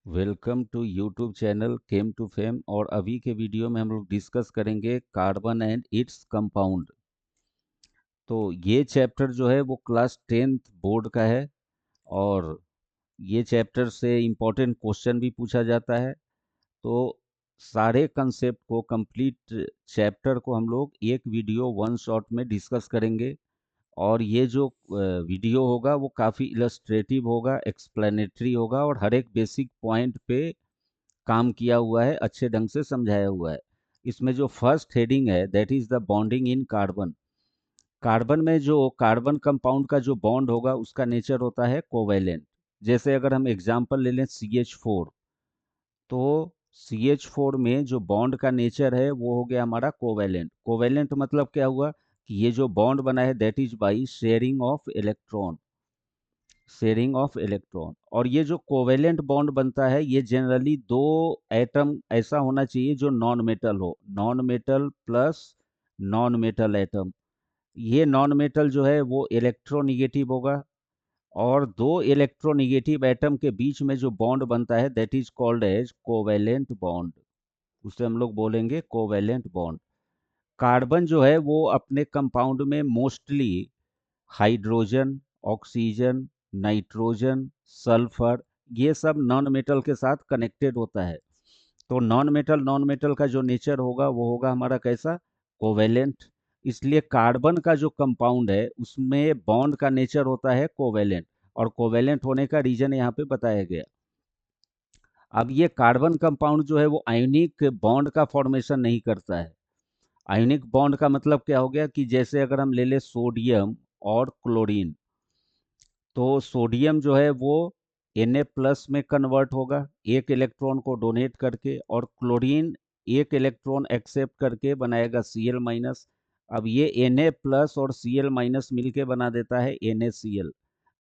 Welcome to YouTube channel came to fame. और अभी के वीडियो में हम लोग डिस्कस करेंगे कार्बन एंड इट्स कंपाउंड। तो ये चैप्टर जो है वो क्लास 10th बोर्ड का है और ये चैप्टर से इम्पोर्टेंट क्वेश्चन भी पूछा जाता है। तो सारे कंसेप्ट को कंप्लीट चैप्टर को हम लोग एक वीडियो वन शॉट में डिस्कस करेंगे। और ये जो वीडियो होगा वो काफ़ी इलस्ट्रेटिव होगा, एक्सप्लेनेटरी होगा और हर एक बेसिक पॉइंट पे काम किया हुआ है, अच्छे ढंग से समझाया हुआ है। इसमें जो फर्स्ट हेडिंग है that is the bonding in carbon. Carbon में जो कार्बन कंपाउंड का जो बॉन्ड होगा उसका नेचर होता है कोवेलेंट। जैसे अगर हम एग्जांपल ले लें CH4, तो CH4 में जो बॉन्ड का नेचर है वो हो गया हमारा कोवेलेंट। कोवेलेंट मतलब क्या हुआ कि ये जो बॉन्ड बना है that is by sharing of electron. Sharing of electron. और ये जो कोवेलेंट बॉन्ड बनता है ये जनरली दो एटम ऐसा होना चाहिए जो नॉन मेटल हो, non metal plus non metal atom. ये नॉन मेटल जो है वो इलेक्ट्रोनिगेटिव होगा और दो इलेक्ट्रोनिगेटिव एटम के बीच में जो बॉन्ड बनता है that is called as covalent bond. उसे हम लोग बोलेंगे कोवेलेंट बॉन्ड। कार्बन जो है वो अपने कंपाउंड में mostly hydrogen, oxygen, nitrogen, sulphur, ये सब नॉन मेटल के साथ कनेक्टेड होता है। तो नॉन मेटल का जो नेचर होगा वो होगा हमारा कैसा, कोवेलेंट। इसलिए कार्बन का जो कंपाउंड है उसमें बॉन्ड का नेचर होता है कोवेलेंट। और कोवेलेंट होने का रीजन यहाँ पे बताया गया। अब ये कार्बन कंपाउंड जो है वो आयनिक बॉन्ड का फॉर्मेशन नहीं करता है। आयनिक बॉन्ड का मतलब क्या हो गया कि जैसे अगर हम ले ले सोडियम और क्लोरीन, तो सोडियम जो है वो Na+ में कन्वर्ट होगा एक इलेक्ट्रॉन को डोनेट करके, और क्लोरीन एक इलेक्ट्रॉन एक्सेप्ट करके बनाएगा Cl-। अब ये Na+ और Cl- मिलके बना देता है NaCl।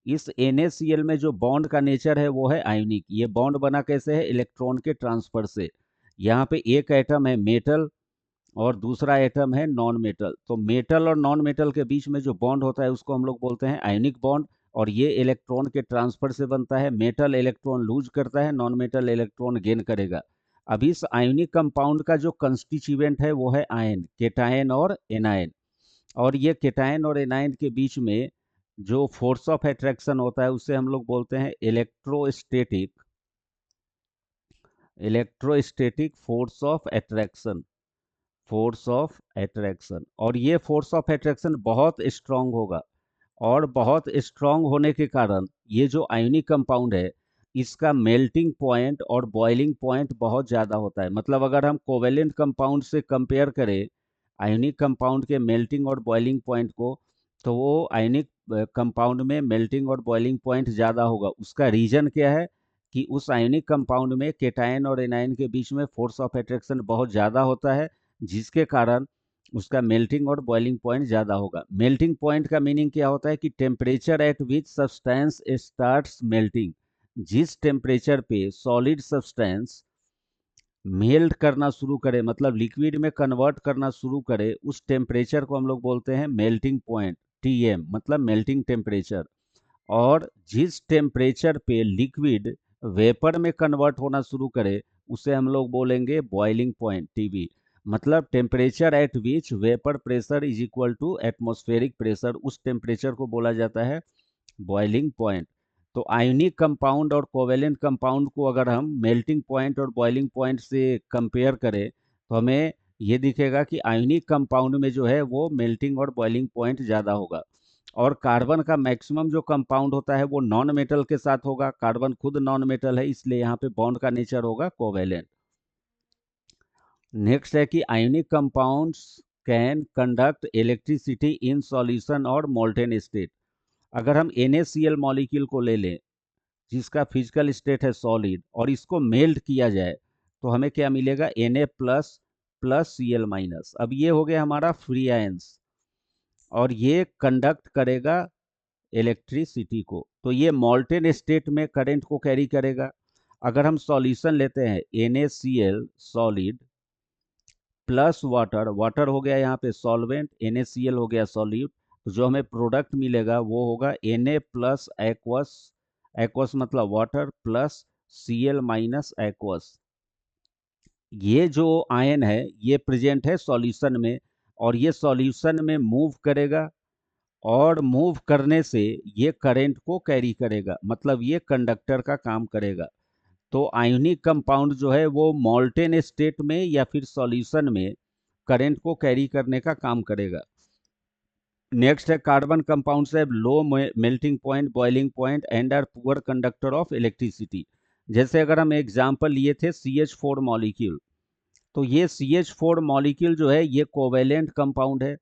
इस NaCl में जो बॉन्ड का नेचर है वो है आयनिक। ये बॉन्ड बना कैसे है, इलेक्ट्रॉन के ट्रांसफर से। यहाँ पे एक एटम है मेटल और दूसरा एटम है नॉन मेटल। तो मेटल और नॉन मेटल के बीच में जो बॉन्ड होता है उसको हम लोग बोलते हैं आयनिक बॉन्ड। और ये इलेक्ट्रॉन के ट्रांसफर से बनता है। मेटल इलेक्ट्रॉन लूज करता है, नॉन मेटल इलेक्ट्रॉन गेन करेगा। अब इस आयनिक कंपाउंड का जो कंस्टिट्यूएंट है वो है आयन, केटायन और एनायन। और ये केटायन और एनायन के बीच में जो फोर्स ऑफ अट्रैक्शन होता है उसे हम लोग बोलते हैं electrostatic, electrostatic force of attraction, force of attraction. और ये फोर्स ऑफ अट्रैक्शन बहुत स्ट्रांग होगा। और बहुत स्ट्रांग होने के कारण ये जो आयनिक कंपाउंड है इसका मेल्टिंग पॉइंट और बॉइलिंग पॉइंट बहुत ज़्यादा होता है। मतलब अगर हम कोवेलेंट कंपाउंड से कंपेयर करें आयनिक कंपाउंड के मेल्टिंग और बॉइलिंग पॉइंट को, तो वो आयनिक कंपाउंड में मेल्टिंग और बॉइलिंग पॉइंट ज़्यादा होगा। उसका रीज़न क्या है कि उस आयनिक कंपाउंड में केटायन और एनायन के बीच में फोर्स ऑफ अट्रैक्शन बहुत ज़्यादा होता है, जिसके कारण उसका मेल्टिंग और बॉइलिंग पॉइंट ज़्यादा होगा। मेल्टिंग पॉइंट का मीनिंग क्या होता है कि temperature at which substance starts melting. जिस टेम्परेचर पे सॉलिड सब्सटेंस मेल्ट करना शुरू करे, मतलब लिक्विड में कन्वर्ट करना शुरू करे, उस टेम्परेचर को हम लोग बोलते हैं मेल्टिंग पॉइंट, TM मतलब मेल्टिंग टेम्परेचर। और जिस टेम्परेचर पे लिक्विड वेपर में कन्वर्ट होना शुरू करे उसे हम लोग बोलेंगे बॉइलिंग पॉइंट, TB। मतलब temperature at which vapour pressure is equal to atmospheric pressure, उस टेम्परेचर को बोला जाता है बॉइलिंग पॉइंट। तो आयनिक कंपाउंड और कोवेलेंट कंपाउंड को अगर हम मेल्टिंग पॉइंट और बॉइलिंग पॉइंट से कंपेयर करें तो हमें ये दिखेगा कि आयनिक कंपाउंड में जो है वो मेल्टिंग और बॉइलिंग पॉइंट ज़्यादा होगा। और कार्बन का मैक्सिमम जो कंपाउंड होता है वो नॉन मेटल के साथ होगा। कार्बन खुद नॉन मेटल है इसलिए यहाँ पे बॉन्ड का नेचर होगा कोवेलेंट। नेक्स्ट है कि ionic compounds can conduct electricity in solution और मोल्टेन स्टेट। अगर हम NaCl मॉलिक्यूल को ले लें जिसका फिजिकल स्टेट है सॉलिड और इसको मेल्ट किया जाए तो हमें क्या मिलेगा, Na+ प्लस Cl-। अब ये हो गया हमारा फ्री आयंस और ये कंडक्ट करेगा इलेक्ट्रिसिटी को, तो ये मोल्टेन स्टेट में करंट को कैरी करेगा। अगर हम सॉल्यूशन लेते हैं NaCl solid plus water, water हो गया यहाँ पे सॉल्वेंट, NaCl हो गया सॉल्यूट, तो जो हमें प्रोडक्ट मिलेगा वो होगा Na+ एक्वस, एक्वस मतलब water plus Cl minus aqueous. ये जो आयन है ये प्रेजेंट है सॉल्यूशन में, और ये सॉल्यूशन में मूव करेगा, और मूव करने से ये करंट को कैरी करेगा, मतलब ये कंडक्टर का काम करेगा। तो आयोनिक कंपाउंड जो है वो मॉल्टेन स्टेट में या फिर सॉल्यूशन में करंट को कैरी करने का काम करेगा। नेक्स्ट है carbon compounds have low melting point, boiling point and are poor conductor of electricity. जैसे अगर हम एग्जांपल लिए थे CH4 मॉलिक्यूल, तो ये CH4 मॉलिक्यूल जो है ये कोवेलेंट कंपाउंड है,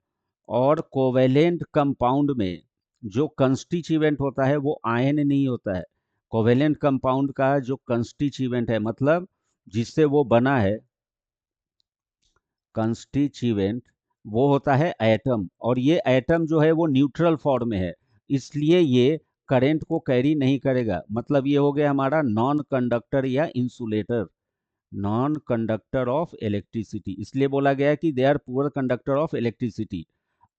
और कोवेलेंट कंपाउंड में जो कंस्टिट्यूएंट होता है वो आयन नहीं होता है। कोवेलेंट कंपाउंड का जो कंस्टिट्यूएंट है, मतलब जिससे वो बना है, कंस्टिट्यूएंट, वो होता है एटम, और ये एटम जो है वो न्यूट्रल फॉर्म में है, इसलिए ये करंट को कैरी नहीं करेगा। मतलब ये हो गया हमारा नॉन कंडक्टर या insulator, non conductor of electricity, इसलिए बोला गया है कि they are poor conductor of electricity.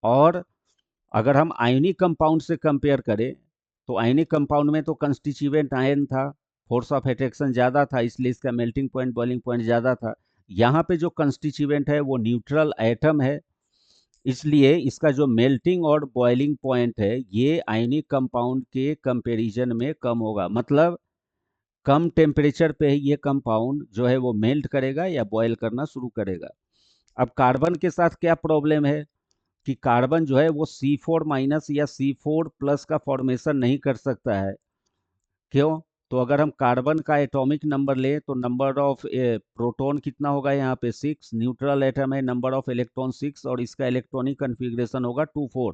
और अगर हम आयनिक कंपाउंड से कंपेयर करें, तो आयनिक कंपाउंड में तो कंस्टिट्यूएंट आयन था, फोर्स ऑफ अट्रैक्शन ज़्यादा था, इसलिए इसका मेल्टिंग पॉइंट, बॉइलिंग पॉइंट ज़्यादा था। यहाँ पे जो कंस्टिट्यूएंट है वो न्यूट्रल एटम है, इसलिए इसका जो मेल्टिंग और बॉइलिंग पॉइंट है ये आयनिक कंपाउंड के कंपैरिजन में कम होगा। मतलब कम टेम्परेचर पे ही ये कंपाउंड जो है वो मेल्ट करेगा या बॉयल करना शुरू करेगा। अब कार्बन के साथ क्या प्रॉब्लम है कि कार्बन जो है वो C4 माइनस या C4 प्लस का फॉर्मेशन नहीं कर सकता है। क्यों? तो अगर हम कार्बन का एटॉमिक नंबर लें तो नंबर ऑफ प्रोटॉन कितना होगा यहाँ पे 6, न्यूट्रल एटम है, नंबर ऑफ इलेक्ट्रॉन 6, और इसका इलेक्ट्रॉनिक कन्फिग्रेशन होगा 2 4।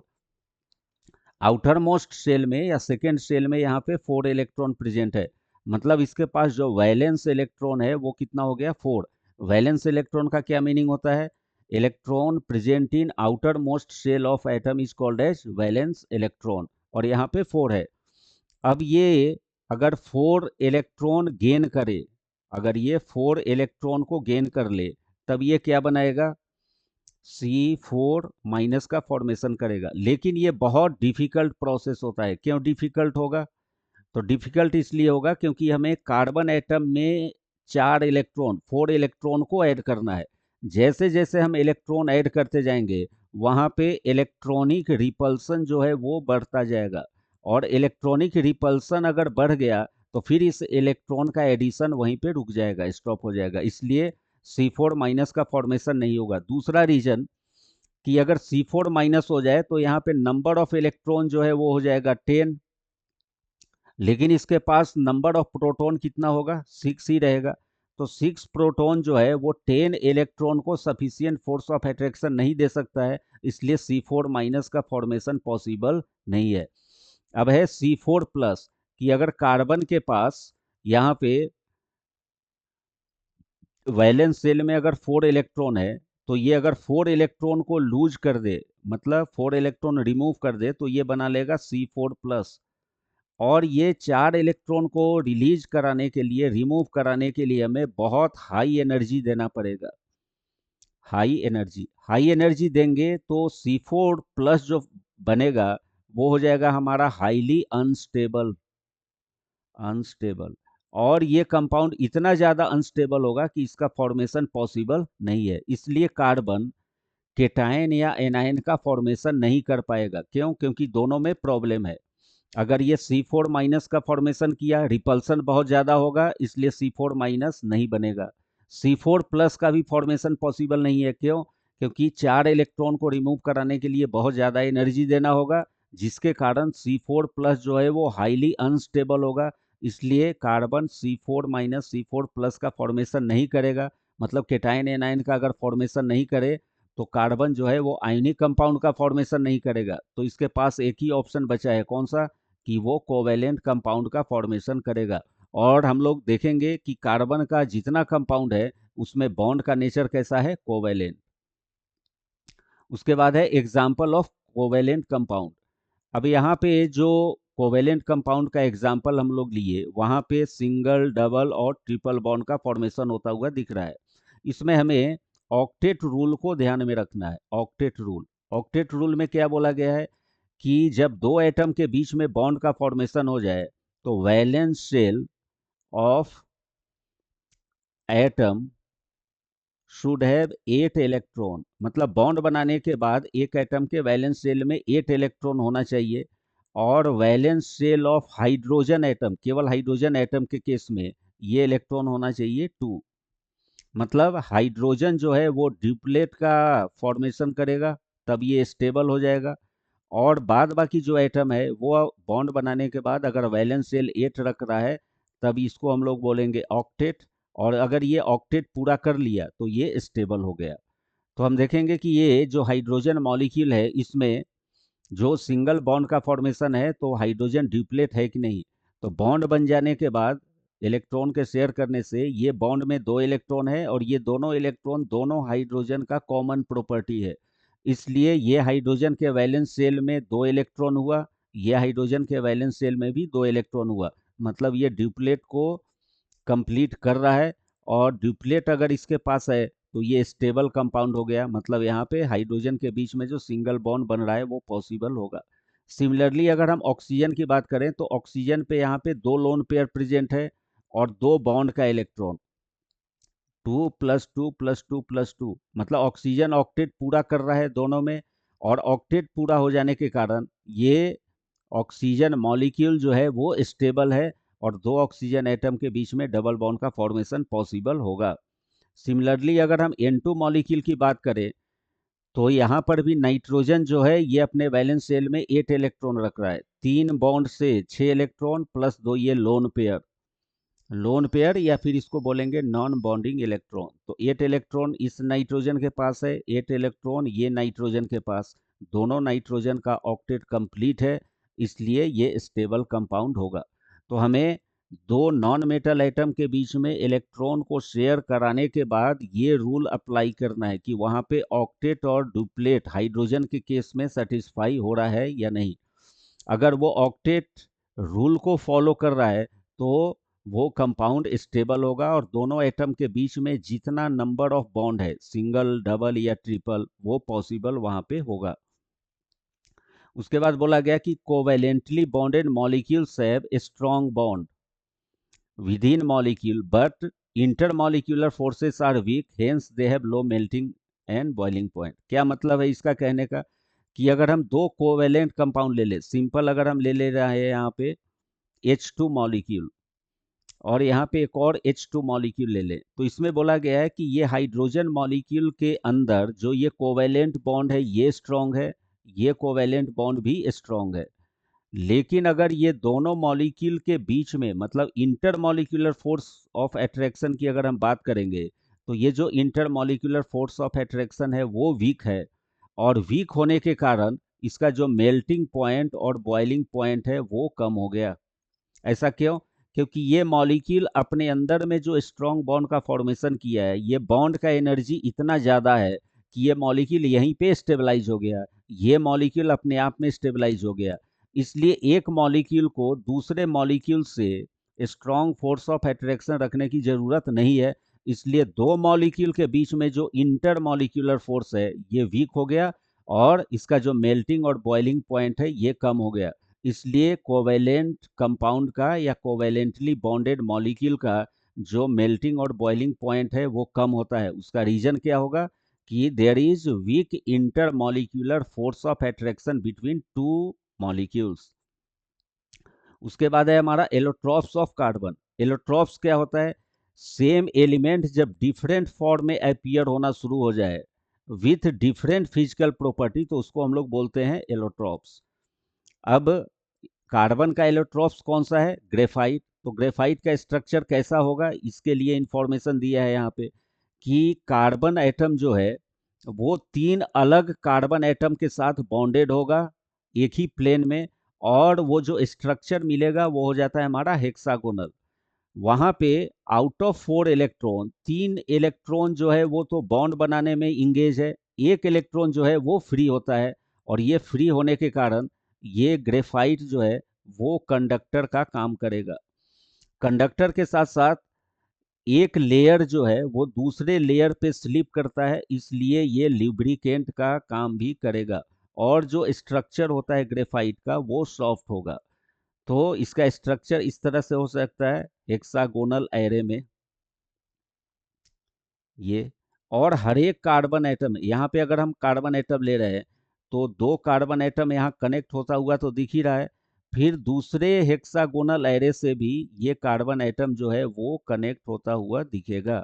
आउटर मोस्ट सेल में या सेकेंड सेल में यहाँ पे 4 इलेक्ट्रॉन प्रेजेंट है, मतलब इसके पास जो वैलेंस इलेक्ट्रॉन है वो कितना हो गया 4। वैलेंस इलेक्ट्रॉन का क्या मीनिंग होता है? Electron present in outer most shell of atom is called as valence electron, और यहाँ पे 4 है। अब ये अगर 4 इलेक्ट्रॉन गेन करे, अगर ये 4 इलेक्ट्रॉन को गेन कर ले, तब ये क्या बनाएगा? C4 माइनस का फॉर्मेशन करेगा। लेकिन ये बहुत डिफिकल्ट प्रोसेस होता है। क्यों डिफिकल्ट होगा? तो डिफिकल्ट इसलिए होगा क्योंकि हमें कार्बन एटम में 4 इलेक्ट्रॉन को ऐड करना है। जैसे जैसे हम इलेक्ट्रॉन ऐड करते जाएंगे, वहां पे इलेक्ट्रॉनिक रिपल्सन जो है वो बढ़ता जाएगा, और इलेक्ट्रॉनिक रिपल्सन अगर बढ़ गया तो फिर इस इलेक्ट्रॉन का एडिशन वहीं पे रुक जाएगा, स्टॉप हो जाएगा, इसलिए C4 माइनस का फॉर्मेशन नहीं होगा। दूसरा रीजन कि अगर C4 माइनस हो जाए तो यहाँ पे नंबर ऑफ इलेक्ट्रॉन जो है वो हो जाएगा 10, लेकिन इसके पास नंबर ऑफ प्रोटॉन कितना होगा? 6 ही रहेगा। तो 6 प्रोटॉन जो है वो 10 इलेक्ट्रॉन को सफिशियंट फोर्स ऑफ अट्रैक्शन नहीं दे सकता है, इसलिए C4 माइनस का फॉर्मेशन पॉसिबल नहीं है। अब है C4 प्लस, कि अगर कार्बन के पास यहाँ पे वैलेंस सेल में अगर 4 इलेक्ट्रॉन है, तो ये अगर 4 इलेक्ट्रॉन को लूज कर दे, मतलब 4 इलेक्ट्रॉन रिमूव कर दे, तो ये बना लेगा C4 प्लस। और ये 4 इलेक्ट्रॉन को रिलीज कराने के लिए, रिमूव कराने के लिए हमें बहुत हाई एनर्जी देना पड़ेगा। हाई एनर्जी देंगे तो C4 प्लस जो बनेगा वो हो जाएगा हमारा हाईली अनस्टेबल, और ये कंपाउंड इतना ज़्यादा अनस्टेबल होगा कि इसका फॉर्मेशन पॉसिबल नहीं है, इसलिए कार्बन केटायन या एनायन का फॉर्मेशन नहीं कर पाएगा। क्यों? क्योंकि दोनों में प्रॉब्लम है। अगर ये C4 माइनस का फॉर्मेशन किया, रिपल्सन बहुत ज़्यादा होगा, इसलिए C4 माइनस नहीं बनेगा। C4 प्लस का भी फॉर्मेशन पॉसिबल नहीं है। क्यों? क्योंकि 4 इलेक्ट्रॉन को रिमूव कराने के लिए बहुत ज़्यादा एनर्जी देना होगा, जिसके कारण C4 प्लस जो है वो हाईली अनस्टेबल होगा, इसलिए carbon C4 minus C4 plus का फॉर्मेशन नहीं करेगा। मतलब केटायन एनायन का अगर फॉर्मेशन नहीं करे तो कार्बन जो है वो आयनिक कंपाउंड का फॉर्मेशन नहीं करेगा। तो इसके पास एक ही ऑप्शन बचा है, कौन सा? कि वो कोवेलेंट कंपाउंड का फॉर्मेशन करेगा। और हम लोग देखेंगे कि कार्बन का जितना कंपाउंड है उसमें बॉन्ड का नेचर कैसा है? कोवेलेंट। उसके बाद है एग्जाम्पल ऑफ कोवेलेंट कंपाउंड। अब यहाँ पे जो कोवेलेंट कंपाउंड का एग्जाम्पल हम लोग लिए, वहाँ पे सिंगल, डबल और ट्रिपल बॉन्ड का फॉर्मेशन होता हुआ दिख रहा है। इसमें हमें ऑक्टेट रूल को ध्यान में रखना है। ऑक्टेट रूल में क्या बोला गया है कि जब दो एटम के बीच में बॉन्ड का फॉर्मेशन हो जाए तो valence shell of atom should have 8 electron, मतलब बॉन्ड बनाने के बाद एक एटम के वैलेंस शेल में 8 इलेक्ट्रॉन होना चाहिए, और valence shell of hydrogen atom, केवल हाइड्रोजन एटम के केस में ये इलेक्ट्रॉन होना चाहिए 2। मतलब हाइड्रोजन जो है वो ड्यूप्लेट का फॉर्मेशन करेगा, तब ये स्टेबल हो जाएगा। और बाद बाकी जो एटम है वो बॉन्ड बनाने के बाद अगर वैलेंस शेल 8 रख रहा है, तब इसको हम लोग बोलेंगे ऑक्टेट। और अगर ये ऑक्टेट पूरा कर लिया तो ये स्टेबल हो गया। तो हम देखेंगे कि ये जो हाइड्रोजन मॉलिक्यूल है, इसमें जो सिंगल बॉन्ड का फॉर्मेशन है, तो हाइड्रोजन ड्यूप्लेट है कि नहीं। तो बॉन्ड बन जाने के बाद इलेक्ट्रॉन के शेयर करने से ये बॉन्ड में 2 इलेक्ट्रॉन है, और ये दोनों इलेक्ट्रॉन दोनों हाइड्रोजन का कॉमन प्रॉपर्टी है। इसलिए ये हाइड्रोजन के वैलेंस शेल में 2 इलेक्ट्रॉन हुआ, ये हाइड्रोजन के वैलेंस शेल में भी 2 इलेक्ट्रॉन हुआ। मतलब ये ड्यूप्लेट को कंप्लीट कर रहा है। और ड्यूप्लेट अगर इसके पास है तो ये स्टेबल कंपाउंड हो गया, मतलब यहाँ पे हाइड्रोजन के बीच में जो सिंगल बॉन्ड बन रहा है वो पॉसिबल होगा। सिमिलरली अगर हम ऑक्सीजन की बात करें तो ऑक्सीजन पे यहाँ पे 2 लोन पेयर प्रेजेंट है और 2 बॉन्ड का इलेक्ट्रॉन, 2+2+2+2, मतलब ऑक्सीजन ऑक्टेट पूरा कर रहा है दोनों में। और ऑक्टेट पूरा हो जाने के कारण ये ऑक्सीजन मॉलिक्यूल जो है वो स्टेबल है, और 2 ऑक्सीजन एटम के बीच में डबल बॉन्ड का फॉर्मेशन पॉसिबल होगा। सिमिलरली अगर हम N2 मॉलिक्यूल की बात करें तो यहाँ पर भी नाइट्रोजन जो है ये अपने वैलेंस शेल में 8 इलेक्ट्रॉन रख रहा है, 3 बॉन्ड से 6 इलेक्ट्रॉन प्लस 2 ये लोन पेयर, लोन पेयर या फिर इसको बोलेंगे नॉन बॉन्डिंग इलेक्ट्रॉन। तो 8 इलेक्ट्रॉन इस नाइट्रोजन के पास है, 8 इलेक्ट्रॉन ये नाइट्रोजन के पास, दोनों नाइट्रोजन का ऑक्टेट कंप्लीट है, इसलिए ये स्टेबल कंपाउंड होगा। तो हमें दो नॉन मेटल एटम के बीच में इलेक्ट्रॉन को शेयर कराने के बाद ये रूल अप्लाई करना है कि वहाँ पे ऑक्टेट और डुप्लेट हाइड्रोजन के केस में सेटिस्फाई हो रहा है या नहीं। अगर वो ऑक्टेट रूल को फॉलो कर रहा है तो वो कंपाउंड स्टेबल होगा, और दोनों एटम के बीच में जितना नंबर ऑफ बॉन्ड है, सिंगल डबल या ट्रिपल, वो पॉसिबल वहां पे होगा। उसके बाद बोला गया कि covalently bonded molecules have strong bond within molecule but intermolecular forces are weak, hence they have low melting and boiling point. क्या मतलब है इसका कहने का, कि अगर हम दो कोवेलेंट कंपाउंड ले ले, सिंपल अगर हम ले रहे हैं यहाँ पे H2 मॉलिक्यूल, और यहाँ पे एक और H2 मॉलिक्यूल ले लें, तो इसमें बोला गया है कि ये हाइड्रोजन मॉलिक्यूल के अंदर जो ये कोवेलेंट बॉन्ड है ये स्ट्रांग है, ये कोवेलेंट बॉन्ड भी स्ट्रांग है। लेकिन अगर ये दोनों मॉलिक्यूल के बीच में, मतलब inter molecular force of attraction की अगर हम बात करेंगे, तो ये जो inter molecular force of attraction है वो वीक है, और वीक होने के कारण इसका जो मेल्टिंग पॉइंट और बॉइलिंग पॉइंट है वो कम हो गया। ऐसा क्यों? क्योंकि ये मॉलिक्यूल अपने अंदर में जो स्ट्रॉन्ग बॉन्ड का फॉर्मेशन किया है, ये बॉन्ड का एनर्जी इतना ज़्यादा है कि ये मॉलिक्यूल यहीं पे स्टेबलाइज हो गया, ये मॉलिक्यूल अपने आप में स्टेबलाइज हो गया। इसलिए एक मॉलिक्यूल को दूसरे मॉलिक्यूल से स्ट्रॉन्ग फोर्स ऑफ अट्रैक्शन रखने की ज़रूरत नहीं है। इसलिए दो मॉलिक्यूल के बीच में जो इंटर मॉलिक्यूलर फोर्स है ये वीक हो गया, और इसका जो मेल्टिंग और बॉइलिंग पॉइंट है ये कम हो गया। इसलिए कोवेलेंट कंपाउंड का या कोवेलेंटली बॉन्डेड मॉलिक्यूल का जो मेल्टिंग और बॉइलिंग पॉइंट है वो कम होता है। उसका रीजन क्या होगा, कि there is weak inter molecular force of attraction between two molecules. उसके बाद है हमारा एलोट्रॉप्स ऑफ कार्बन। एलोट्रॉप्स क्या होता है, सेम एलिमेंट जब डिफरेंट फॉर्म में अपीयर होना शुरू हो जाए विथ डिफरेंट फिजिकल प्रॉपर्टी, तो उसको हम लोग बोलते हैं एलोट्रॉप्स। अब कार्बन का एलोट्रॉप्स कौन सा है, ग्रेफाइट। तो ग्रेफाइट का स्ट्रक्चर कैसा होगा, इसके लिए इंफॉर्मेशन दिया है यहाँ पे, कि कार्बन एटम जो है वो 3 अलग कार्बन एटम के साथ बॉन्डेड होगा एक ही प्लेन में, और वो जो स्ट्रक्चर मिलेगा वो हो जाता है हमारा हेक्सागोनल। वहां पे आउट ऑफ 4 इलेक्ट्रॉन, 3 इलेक्ट्रॉन जो है वो तो बॉन्ड बनाने में इंगेज है, एक इलेक्ट्रॉन जो है वो फ्री होता है, और ये फ्री होने के कारण ये ग्रेफाइट जो है वो कंडक्टर का काम करेगा। कंडक्टर के साथ साथ एक लेयर जो है वो दूसरे लेयर पे स्लिप करता है, इसलिए ये लिब्रिकेंट का काम भी करेगा, और जो स्ट्रक्चर होता है ग्रेफाइट का वो सॉफ्ट होगा। तो इसका स्ट्रक्चर इस तरह से हो सकता है हेक्सागोनल एरे में। ये, और हर एक कार्बन एटम, यहाँ पे अगर हम कार्बन एटम ले रहे हैं तो दो कार्बन एटम यहाँ कनेक्ट होता हुआ तो दिख ही रहा है, फिर दूसरे हेक्सागोनल एरे से भी ये कार्बन एटम जो है वो कनेक्ट होता हुआ दिखेगा।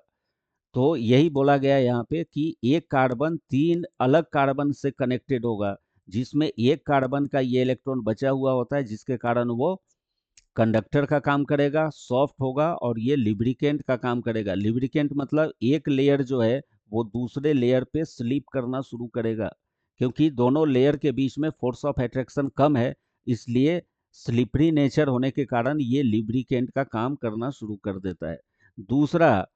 तो यही बोला गया है यहाँ पे कि एक कार्बन तीन अलग कार्बन से कनेक्टेड होगा, जिसमें एक कार्बन का ये इलेक्ट्रॉन बचा हुआ होता है, जिसके कारण वो कंडक्टर का काम करेगा, सॉफ्ट होगा, और ये लिब्रिकेंट का काम करेगा। लिब्रिकेंट मतलब एक लेयर जो है वो दूसरे लेयर पे स्लिप करना शुरू करेगा, क्योंकि दोनों लेयर के बीच में फोर्स ऑफ अट्रैक्शन कम है, इसलिए स्लिपरी नेचर होने के कारण ये लिब्रिकेंट का काम करना शुरू कर देता है। दूसरा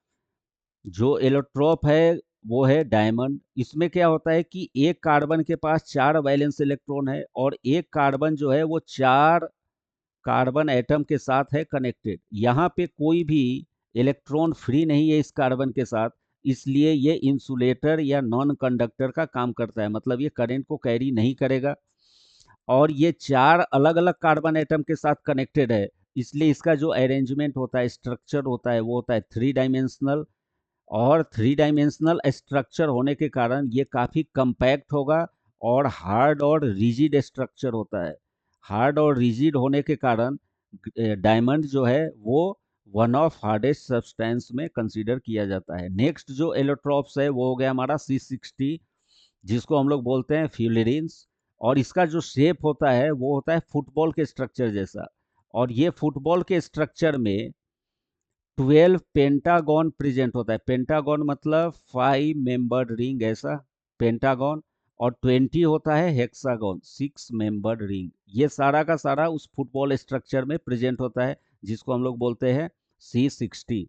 जो एलोट्रोप है वो है डायमंड। इसमें क्या होता है कि एक कार्बन के पास चार वैलेंस इलेक्ट्रॉन है, और एक कार्बन जो है वो चार कार्बन एटम के साथ है कनेक्टेड। यहाँ पे कोई भी इलेक्ट्रॉन फ्री नहीं है इस कार्बन के साथ, इसलिए ये इंसुलेटर या नॉन कंडक्टर का काम करता है, मतलब ये करंट को कैरी नहीं करेगा। और ये चार अलग अलग कार्बन एटम के साथ कनेक्टेड है, इसलिए इसका जो अरेंजमेंट होता है, स्ट्रक्चर होता है, वो होता है थ्री डायमेंशनल। और थ्री डायमेंशनल स्ट्रक्चर होने के कारण ये काफ़ी कंपैक्ट होगा, और हार्ड और रिजिड स्ट्रक्चर होता है। हार्ड और रिजिड होने के कारण डायमंड जो है वो वन ऑफ हार्डेस्ट सब्सटेंस में कंसीडर किया जाता है। नेक्स्ट जो एलोट्रॉप्स है वो हो गया हमारा C60, जिसको हम लोग बोलते हैं फ्यूलरिन्स। और इसका जो शेप होता है वो होता है फुटबॉल के स्ट्रक्चर जैसा, और ये फुटबॉल के स्ट्रक्चर में 12 पेंटागन प्रेजेंट होता है। पेंटागन मतलब 5 मेंबर्ड रिंग, ऐसा पेंटागन। और 20 होता है हेक्सागन, 6 मेंबर्ड रिंग। ये सारा का सारा उस फुटबॉल स्ट्रक्चर में प्रेजेंट होता है, जिसको हम लोग बोलते हैं C60।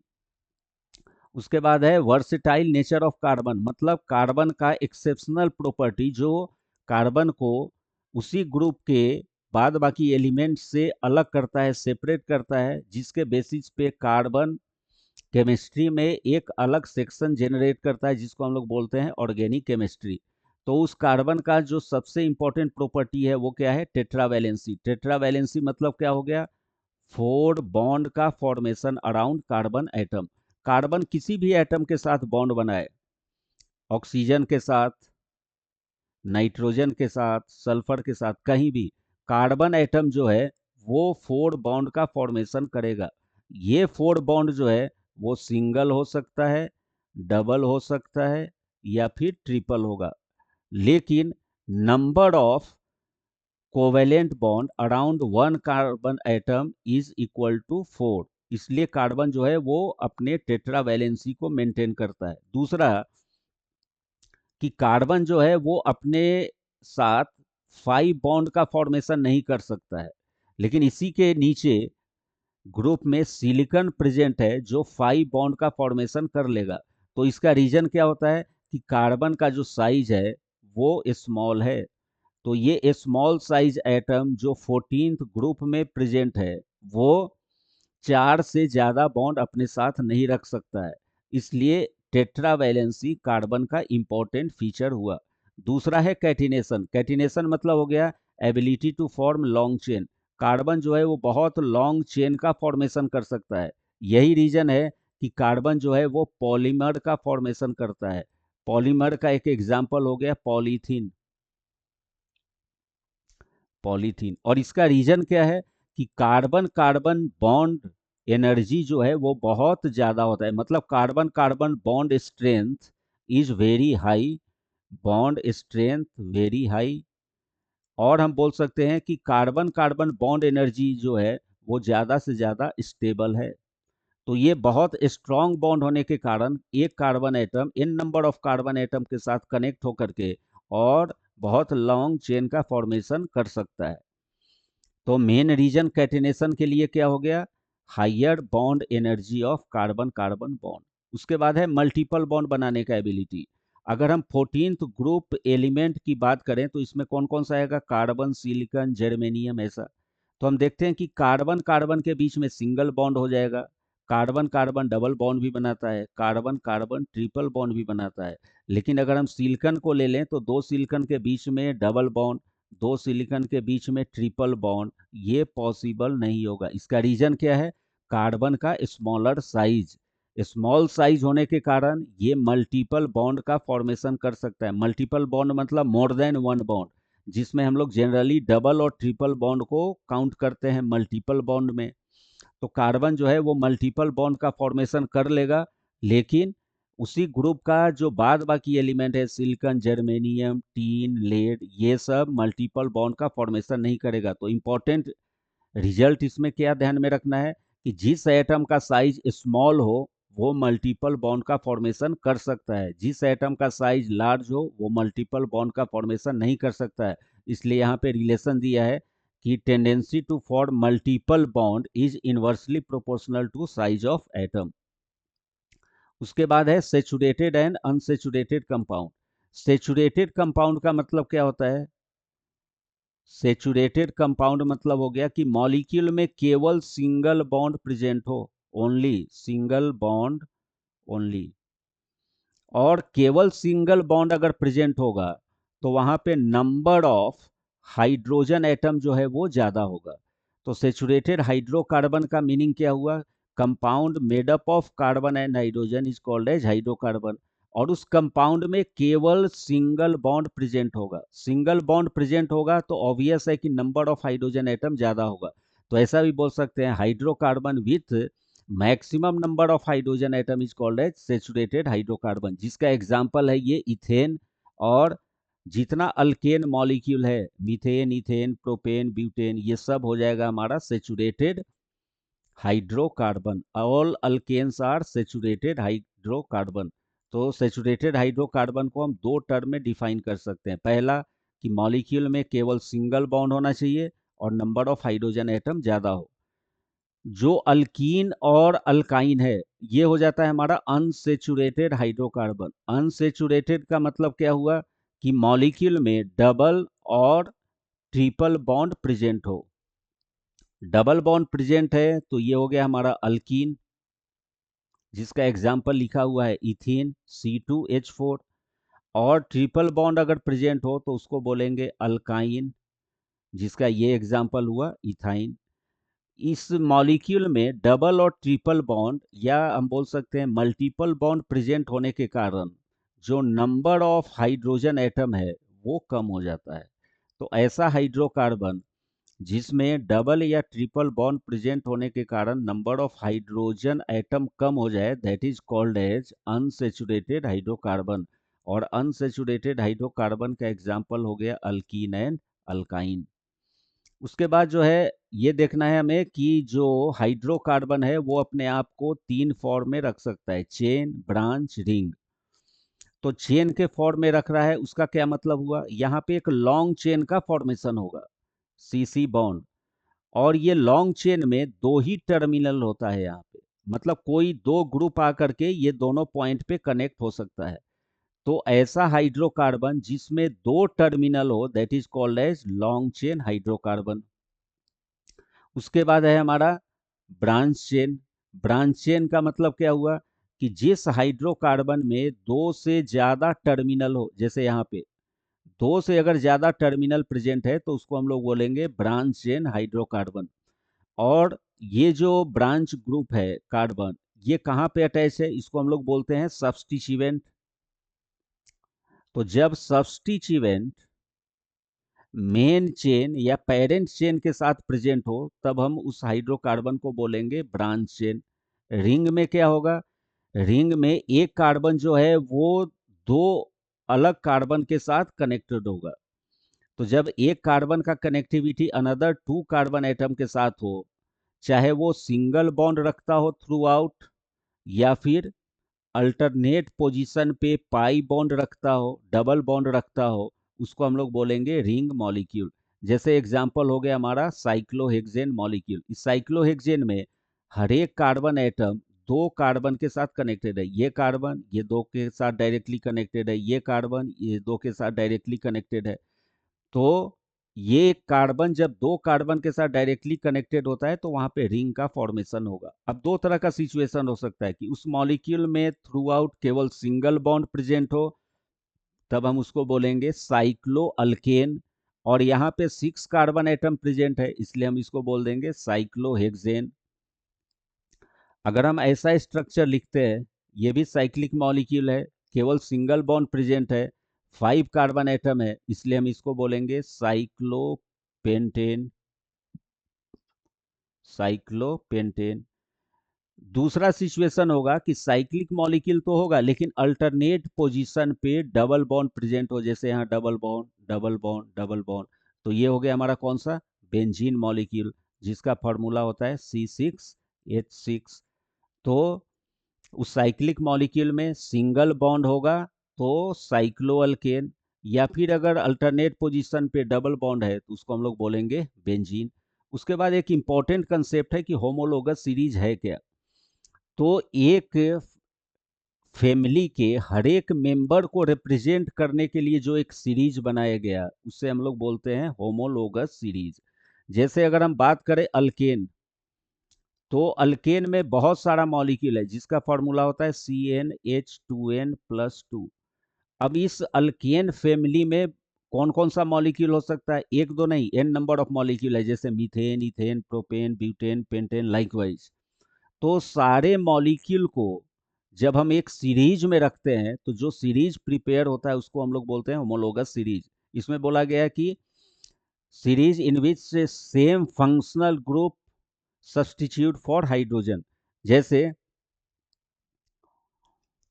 उसके बाद है वर्सेटाइल नेचर ऑफ कार्बन, मतलब कार्बन का एक्सेप्शनल प्रॉपर्टी जो कार्बन को उसी ग्रुप के बाद बाकी एलिमेंट से अलग करता है, सेपरेट करता है, जिसके बेसिस पे कार्बन केमिस्ट्री में एक अलग सेक्शन जनरेट करता है, जिसको हम लोग बोलते हैं ऑर्गेनिक केमिस्ट्री। तो उस कार्बन का जो सबसे इंपॉर्टेंट प्रॉपर्टी है वो क्या है? टेट्रावैलेंसी। टेट्रावैलेंसी मतलब क्या हो गया? फोर बॉन्ड का formation around carbon atom. Carbon किसी भी एटम के साथ बॉन्ड बनाए, ऑक्सीजन के साथ, नाइट्रोजन के साथ, सल्फर के साथ, कहीं भी कार्बन एटम जो है वो फोर बॉन्ड का फॉर्मेशन करेगा। ये फोर बॉन्ड जो है वो सिंगल हो सकता है, डबल हो सकता है, या फिर ट्रिपल होगा। लेकिन number of covalent bond around one carbon atom is equal to 4, इसलिए कार्बन जो है वो अपने टेट्रावैलेंसी को मेंटेन करता है। दूसरा कि कार्बन जो है वो अपने साथ 5 बॉन्ड का फॉर्मेशन नहीं कर सकता है, लेकिन इसी के नीचे ग्रुप में सिलिकॉन प्रेजेंट है जो 5 बॉन्ड का फॉर्मेशन कर लेगा। तो इसका रीजन क्या होता है कि कार्बन का जो साइज है वो स्मॉल है। तो ये स्मॉल साइज एटम जो 14th ग्रुप में प्रेजेंट है वो चार से ज्यादा बॉन्ड अपने साथ नहीं रख सकता है, इसलिए टेट्रावैलेंसी कार्बन का इंपॉर्टेंट फीचर हुआ। दूसरा है कैटिनेशन। कैटिनेशन मतलब हो गया ability to form long chain. Carbon जो है वो बहुत लॉन्ग चेन का फॉर्मेशन कर सकता है। यही रीजन है कि कार्बन जो है वो पॉलीमर का फॉर्मेशन करता है। पॉलीमर का एक एग्जाम्पल हो गया पॉलीथीन। पॉलीथीन, और इसका रीजन क्या है कि कार्बन कार्बन बॉन्ड एनर्जी जो है वो बहुत ज्यादा होता है, मतलब carbon carbon bond strength is very high, bond strength very high. और हम बोल सकते हैं कि कार्बन कार्बन बॉन्ड एनर्जी जो है वो ज्यादा से ज्यादा स्टेबल है। तो ये बहुत स्ट्रांग बॉन्ड होने के कारण एक carbon atom in number of carbon atom के साथ कनेक्ट होकर के और बहुत लॉन्ग चेन का फॉर्मेशन कर सकता है। तो मेन रीजन कैटिनेशन के लिए क्या हो गया? Higher bond energy of carbon carbon bond. उसके बाद है मल्टीपल बॉन्ड बनाने का एबिलिटी। अगर हम 14th ग्रुप एलिमेंट की बात करें तो इसमें कौन कौन सा आएगा? कार्बन, सिलिकॉन, जर्मेनियम, ऐसा। तो हम देखते हैं कि कार्बन कार्बन के बीच में सिंगल बॉन्ड हो जाएगा, कार्बन कार्बन डबल बॉन्ड भी बनाता है, कार्बन कार्बन ट्रिपल बॉन्ड भी बनाता है। लेकिन अगर हम सिलिकॉन को ले लें तो दो सिलिकॉन के बीच में डबल बॉन्ड, दो सिलिकॉन के बीच में ट्रिपल बॉन्ड, ये पॉसिबल नहीं होगा। इसका रीजन क्या है? कार्बन का स्मॉलर साइज। स्मॉल साइज होने के कारण ये मल्टीपल बॉन्ड का फॉर्मेशन कर सकता है। मल्टीपल बॉन्ड मतलब मोर देन वन बॉन्ड, जिसमें हम लोग जनरली डबल और ट्रिपल बॉन्ड को काउंट करते हैं मल्टीपल बॉन्ड में। तो कार्बन जो है वो मल्टीपल बॉन्ड का फॉर्मेशन कर लेगा, लेकिन उसी ग्रुप का जो बाद बाकी एलिमेंट है सिलिकॉन, जर्मेनियम, टीन, लेड, ये सब मल्टीपल बॉन्ड का फॉर्मेशन नहीं करेगा। तो इंपॉर्टेंट रिजल्ट इसमें क्या ध्यान में रखना है कि जिस एटम का साइज स्मॉल हो वो मल्टीपल बॉन्ड का फॉर्मेशन कर सकता है, जिस एटम का साइज लार्ज हो वो मल्टीपल बॉन्ड का फॉर्मेशन नहीं कर सकता है। इसलिए यहाँ पे रिलेशन दिया है कि tendency to form multiple bond is inversely proportional to size of atom. उसके बाद है saturated and unsaturated compound. Saturated compound का मतलब क्या होता है? सेचुरेटेड कंपाउंड मतलब हो गया कि मॉलिक्यूल में केवल सिंगल बॉन्ड प्रेजेंट हो, ओनली सिंगल बॉन्ड ओनली। और केवल सिंगल बॉन्ड अगर प्रेजेंट होगा तो वहां पे नंबर ऑफ हाइड्रोजन एटम जो है वो ज्यादा होगा। तो सेचुरेटेड हाइड्रोकार्बन का मीनिंग क्या हुआ? Compound made up of carbon and hydrogen is called as hydrocarbon. और उस कंपाउंड में केवल सिंगल बॉन्ड प्रेजेंट होगा। सिंगल बॉन्ड प्रेजेंट होगा तो ऑब्वियस है कि नंबर ऑफ हाइड्रोजन एटम ज्यादा होगा। तो ऐसा भी बोल सकते हैं hydrocarbon with maximum number of hydrogen atom is called as saturated hydrocarbon, जिसका एग्जांपल है ये इथेन। और जितना अल्केन मॉलिक्यूल है, मीथेन, इथेन, प्रोपेन, ब्यूटेन, ये सब हो जाएगा हमारा saturated hydrocarbon. All alkanes are saturated hydrocarbon. तो सेचुरेटेड हाइड्रोकार्बन को हम दो टर्म में डिफाइन कर सकते हैं। पहला कि मॉलिक्यूल में केवल सिंगल बॉन्ड होना चाहिए और नंबर ऑफ हाइड्रोजन एटम ज्यादा हो। जो अल्कीन और अल्काइन है ये हो जाता है हमारा अनसेचुरेटेड हाइड्रोकार्बन। अनसेचुरेटेड का मतलब क्या हुआ कि मॉलिक्यूल में डबल और ट्रिपल बॉन्ड प्रेजेंट हो। डबल बॉन्ड प्रेजेंट है तो ये हो गया हमारा अल्कीन, जिसका एग्जाम्पल लिखा हुआ है इथीन C2H4। और ट्रिपल बॉन्ड अगर प्रेजेंट हो तो उसको बोलेंगे अल्काइन, जिसका ये एग्जाम्पल हुआ इथाइन। इस मॉलिक्यूल में डबल और ट्रिपल बॉन्ड या हम बोल सकते हैं मल्टीपल बॉन्ड प्रेजेंट होने के कारण जो नंबर ऑफ हाइड्रोजन एटम है वो कम हो जाता है। तो ऐसा हाइड्रोकार्बन जिसमें डबल या ट्रिपल बॉन्ड प्रेजेंट होने के कारण नंबर ऑफ हाइड्रोजन एटम कम हो जाए, that is called as unsaturated hydrocarbon. और अनसेचुरेटेड हाइड्रोकार्बन का एग्जाम्पल हो गया अल्कीन एंड अल्काइन। उसके बाद जो है ये देखना है हमें कि जो हाइड्रोकार्बन है वो अपने आप को तीन फॉर्म में रख सकता है, चेन, ब्रांच, रिंग। तो चेन के फॉर्म में रख रहा है उसका क्या मतलब हुआ? यहाँ पे एक लॉन्ग चेन का फॉर्मेशन होगा, सीसी बॉन्ड। और ये लॉन्ग चेन में दो ही टर्मिनल होता है यहाँ पे, मतलब कोई दो ग्रुप आकर के ये दोनों पॉइंट पे कनेक्ट हो सकता है। तो ऐसा हाइड्रोकार्बन जिसमें दो टर्मिनल हो that is called as long chain hydrocarbon. उसके बाद है हमारा ब्रांच चेन। ब्रांच चेन का मतलब क्या हुआ कि जिस हाइड्रोकार्बन में दो से ज्यादा टर्मिनल हो, जैसे यहाँ पे दो से अगर ज्यादा टर्मिनल प्रेजेंट है तो उसको हम लोग बोलेंगे ब्रांच चेन हाइड्रोकार्बन। और ये जो ब्रांच ग्रुप है कार्बन, ये कहाँ पे अटैच है? इसको हम लोग बोलते हैं सब्स्टिट्यूएंट। तो जब सब्स्टिट्यूएंट मेन चेन या पेरेंट चेन के साथ प्रेजेंट हो तब हम उस हाइड्रोकार्बन को बोलेंगे ब्रांच चेन। रिंग में क्या होगा? रिंग में एक कार्बन जो है वो दो अलग कार्बन के साथ कनेक्टेड होगा। तो जब एक कार्बन का connectivity another two carbon atom के साथ हो, चाहे वो सिंगल बॉन्ड रखता हो थ्रू आउट या फिर अल्टरनेट पोजीशन पे पाई बॉन्ड रखता हो, डबल बॉन्ड रखता हो, उसको हम लोग बोलेंगे रिंग मॉलिक्यूल। जैसे एग्जांपल हो गया हमारा साइक्लोहेक्सेन मॉलिक्यूल। इस साइक्लोहेक्सेन में हर एक कार्बन एटम दो कार्बन के साथ कनेक्टेड है। ये कार्बन ये दो के साथ डायरेक्टली कनेक्टेड है, ये कार्बन ये दो के साथ डायरेक्टली कनेक्टेड है। तो ये कार्बन जब दो कार्बन के साथ डायरेक्टली कनेक्टेड होता है तो वहां पे रिंग का फॉर्मेशन होगा। अब दो तरह का सिचुएशन हो सकता है कि उस मॉलिक्यूल में थ्रू आउट केवल सिंगल बॉन्ड प्रेजेंट हो, तब हम उसको बोलेंगे साइक्लो अल्केन। और यहाँ पे सिक्स कार्बन एटम प्रेजेंट है इसलिए हम इसको बोल देंगे साइक्लोहेक्सेन। अगर हम ऐसा स्ट्रक्चर लिखते हैं, ये भी साइक्लिक मॉलिक्यूल है, केवल सिंगल बॉन्ड प्रेजेंट है, 5 कार्बन एटम है, इसलिए हम इसको बोलेंगे साइक्लोपेंटेन। साइक्लोपेंटेन। दूसरा सिचुएशन होगा कि साइक्लिक मॉलिक्यूल तो होगा लेकिन अल्टरनेट पोजीशन पे डबल बॉन्ड प्रेजेंट हो, जैसे यहाँ double bond double bond double bond. तो ये हो गया हमारा कौन सा, बेंजीन मॉलिक्यूल, जिसका फॉर्मूला होता है C6H6। तो उस साइक्लिक मॉलिक्यूल में सिंगल बॉन्ड होगा तो साइक्लोअल्केन, या फिर अगर अल्टरनेट पोजीशन पे डबल बॉन्ड है तो उसको हम लोग बोलेंगे बेंजीन। उसके बाद एक इंपॉर्टेंट कंसेप्ट है कि होमोलोगस सीरीज है क्या। तो एक फैमिली के हर एक मेंबर को रिप्रेजेंट करने के लिए जो एक सीरीज बनाया गया उससे हम लोग बोलते हैं होमोलोगस सीरीज। जैसे अगर हम बात करें अल्केन, तो अल्केन में बहुत सारा मॉलिक्यूल है जिसका फॉर्मूला होता है CnH2n+2। अब इस अल्केन फैमिली में कौन कौन सा मॉलिक्यूल हो सकता है, एक दो नहीं, एन नंबर ऑफ मॉलिक्यूल है, जैसे methane, ethane, propane, butane, pentane, likewise. तो सारे मॉलिक्यूल को जब हम एक सीरीज में रखते हैं तो जो सीरीज प्रिपेयर होता है उसको हम लोग बोलते हैं होमोलोगस सीरीज। इसमें बोला गया है कि series in which same functional group substitute for hydrogen. जैसे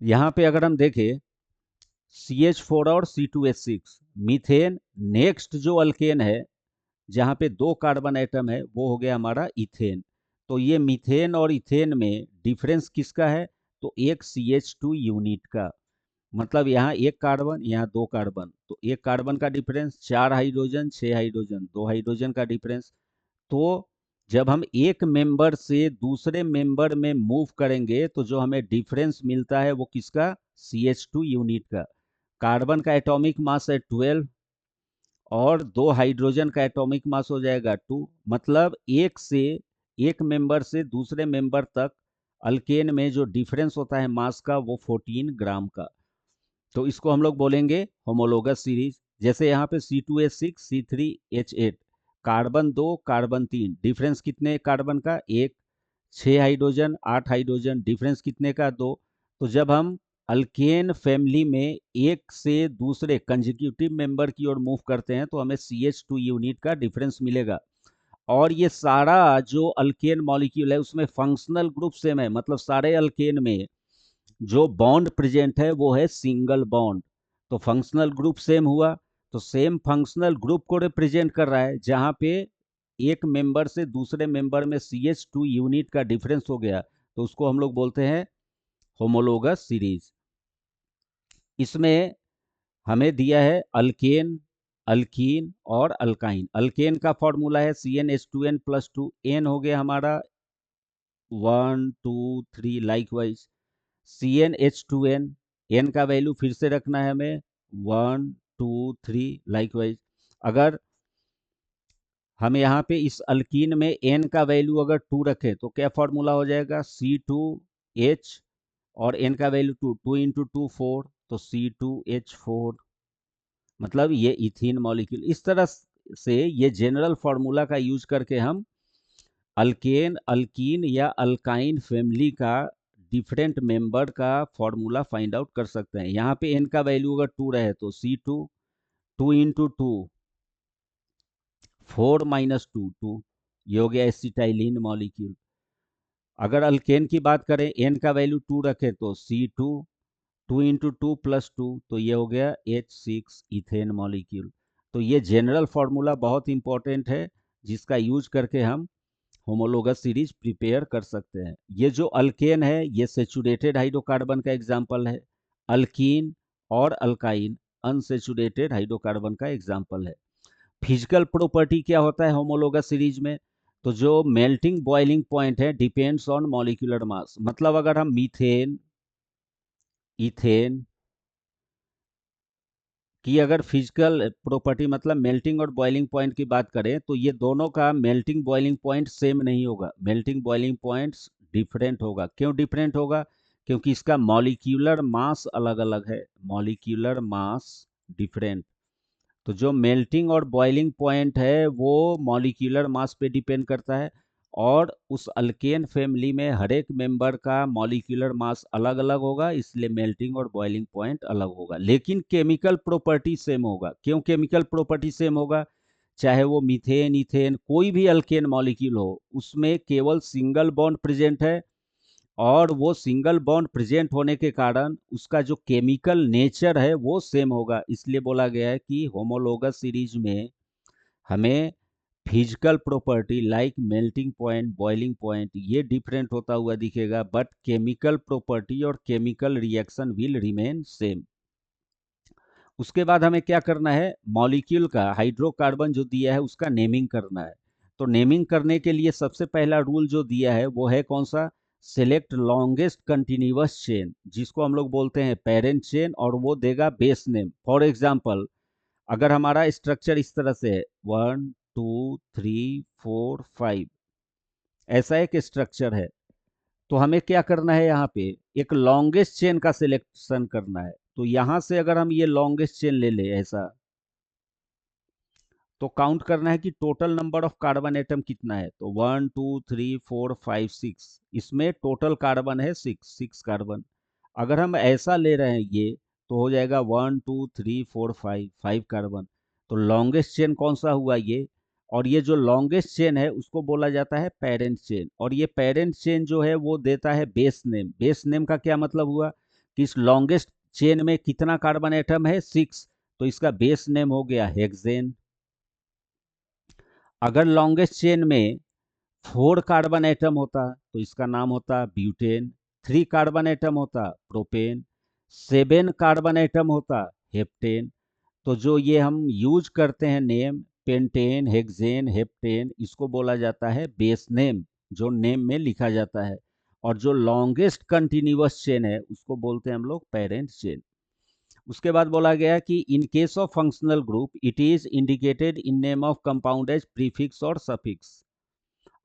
यहां पे अगर हम देखें CH4 और C2H6, मीथेन नेक्स्ट जो अल्केन है जहां पे 2 कार्बन एटम है वो हो गया हमारा इथेन। तो ये मीथेन और इथेन में डिफरेंस किसका है, तो एक CH2 यूनिट का। मतलब यहाँ एक कार्बन, यहाँ 2 कार्बन, तो एक कार्बन का डिफरेंस, 4 हाइड्रोजन, 6 हाइड्रोजन, 2 हाइड्रोजन का डिफरेंस। तो जब हम एक मेंबर से दूसरे मेंबर में मूव करेंगे तो जो हमें डिफरेंस मिलता है वो किसका, CH2 यूनिट का। कार्बन का एटॉमिक मास है 12 और 2 हाइड्रोजन का एटॉमिक मास हो जाएगा 2। मतलब एक मेंबर से दूसरे मेंबर तक अल्केन में जो डिफरेंस होता है मास का वो 14 ग्राम का। तो इसको हम लोग बोलेंगे होमोलोगस सीरीज। जैसे यहाँ पे C2H6 C3H8, carbon 2 carbon 3, difference कितने कार्बन का, एक, 6 हाइड्रोजन 8 हाइड्रोजन, डिफरेंस कितने का, 2। तो जब हम अल्केन फैमिली में एक से दूसरे कंजिक्यूटिव मेंबर की ओर मूव करते हैं तो हमें CH2 यूनिट का डिफरेंस मिलेगा। और ये सारा जो अल्केन मॉलिक्यूल है उसमें फंक्शनल ग्रुप सेम है, मतलब सारे अल्केन में जो बॉन्ड प्रेजेंट है वो है सिंगल बॉन्ड। तो फंक्शनल ग्रुप सेम हुआ, तो सेम फंक्शनल ग्रुप को रिप्रेजेंट कर रहा है। जहां पे एक मेंबर से दूसरे मेंबर में CH2 यूनिट का डिफरेंस हो गया तो उसको हम लोग बोलते हैं होमोलोगस सीरीज। इसमें हमें दिया है अल्केन, अल्कीन और अल्काइन। अल्केन का फॉर्मूला है CnH2n+2, एन हो गया हमारा 1 2 3, लाइकवाइज CnH2n, एन का वैल्यू फिर से रखना है हमें 1 2 3, लाइकवाइज। अगर हम यहाँ पे इस अल्कीन में एन का वैल्यू अगर 2 रखें तो क्या फॉर्मूला हो जाएगा C2H, और एन का वैल्यू 2, 2 × 2 4, तो C2H4। मतलब ये इथीन मॉलिक्यूल। इस तरह से ये जनरल फार्मूला का यूज करके हम अल्केन, अल्कीन या अल्काइन फैमिली का डिफरेंट मेंबर का फॉर्मूला फाइंड आउट कर सकते हैं। यहाँ पे एन का वैल्यू अगर 2 रहे तो C2, 2 × 2 4 - 2 2, ये हो गया एसिटाइलिन मॉलिक्यूल। अगर अल्केन की बात करें, एन का वैल्यू 2 रखे तो C2, 2 × 2 + 2, तो ये हो गया H6 इथेन मॉलिक्यूल। तो ये जनरल फार्मूला बहुत इंपॉर्टेंट है जिसका यूज करके हम होमोलोगस सीरीज प्रिपेयर कर सकते हैं। ये जो अल्केन है ये सेचुरेटेड हाइड्रोकार्बन का एग्जाम्पल है, अल्कीन और अल्काइन अनसेचुरेटेड हाइड्रोकार्बन का एग्जाम्पल है। फिजिकल प्रॉपर्टी क्या होता है होमोलोगस सीरीज में, तो जो मेल्टिंग बॉइलिंग पॉइंट है डिपेंड्स ऑन मॉलिक्यूलर मास। मतलब अगर हम मीथेन, इथेन की अगर फिजिकल प्रॉपर्टी मतलब मेल्टिंग और बॉइलिंग पॉइंट की बात करें तो ये दोनों का मेल्टिंग बॉइलिंग पॉइंट सेम नहीं होगा, मेल्टिंग बॉइलिंग पॉइंट्स डिफरेंट होगा। क्यों डिफरेंट होगा, क्योंकि इसका मॉलिक्यूलर मास अलग अलग है, मॉलिक्यूलर मास डिफरेंट। तो जो मेल्टिंग और बॉइलिंग पॉइंट है वो मॉलिक्यूलर मास पे डिपेंड करता है, और उस अल्केन फैमिली में हर एक मेंबर का मॉलिक्यूलर मास अलग अलग होगा, इसलिए मेल्टिंग और बॉइलिंग पॉइंट अलग होगा, लेकिन केमिकल प्रॉपर्टी सेम होगा। क्यों केमिकल प्रॉपर्टी सेम होगा? चाहे वो मीथेन, इथेन, कोई भी अल्केन मॉलिक्यूल हो, उसमें केवल सिंगल बॉन्ड प्रेजेंट है, और वो सिंगल बॉन्ड प्रेजेंट होने के कारण उसका जो केमिकल नेचर है वो सेम होगा। इसलिए बोला गया है कि होमोलोगस सीरीज में हमें physical property like melting point, boiling point, ये डिफरेंट होता हुआ दिखेगा, बट केमिकल प्रॉपर्टी और chemical reaction will remain same. उसके बाद हमें क्या करना है? मॉलिक्यूल का हाइड्रोकार्बन जो दिया है उसका नेमिंग करना है। तो नेमिंग करने के लिए सबसे पहला रूल जो दिया है वो है कौन सा? सिलेक्ट लॉन्गेस्ट कंटिन्यूअस चेन, जिसको हम लोग बोलते हैं पेरेंट चेन, और वो देगा बेस नेम। फॉर एग्जांपल, अगर हमारा स्ट्रक्चर इस तरह से है, 1 2 3 4 5, ऐसा एक स्ट्रक्चर है, तो हमें क्या करना है? यहाँ पे एक लॉन्गेस्ट चेन का सिलेक्शन करना है। तो यहां से अगर हम ये लॉन्गेस्ट चेन ले ले ऐसा, तो काउंट करना है कि total number of carbon atom कितना है। तो 1 2 3 4 5 6, इसमें टोटल कार्बन है 6 कार्बन। अगर हम ऐसा ले रहे हैं ये, तो हो जाएगा 1 2 3 4 5 कार्बन। तो लॉन्गेस्ट चेन कौन सा हुआ? ये। और ये जो लॉन्गेस्ट चेन है उसको बोला जाता है पेरेंट चेन, और ये पेरेंट चेन जो है वो देता है बेस नेम। बेस नेम का क्या मतलब हुआ कि इस लॉन्गेस्ट चेन में कितना कार्बन एटम है? 6, तो इसका बेस नेम हो गया हेक्सेन। अगर लॉन्गेस्ट चेन में 4 कार्बन एटम होता तो इसका नाम होता ब्यूटेन, 3 कार्बन एटम होता प्रोपेन, 7 कार्बन एटम होता हेप्टेन। तो जो ये हम यूज करते हैं नेम, पेंटेन, हेक्सेन, हेप्टेन, इसको बोला जाता है बेस नेम, जो नेम में लिखा जाता है। और जो लॉन्गेस्ट कंटिन्यूअस चेन है उसको बोलते हैं हम लोग पेरेंट चेन। उसके बाद बोला गया कि in case of functional group it is indicated in name of compound as prefix और सफिक्स।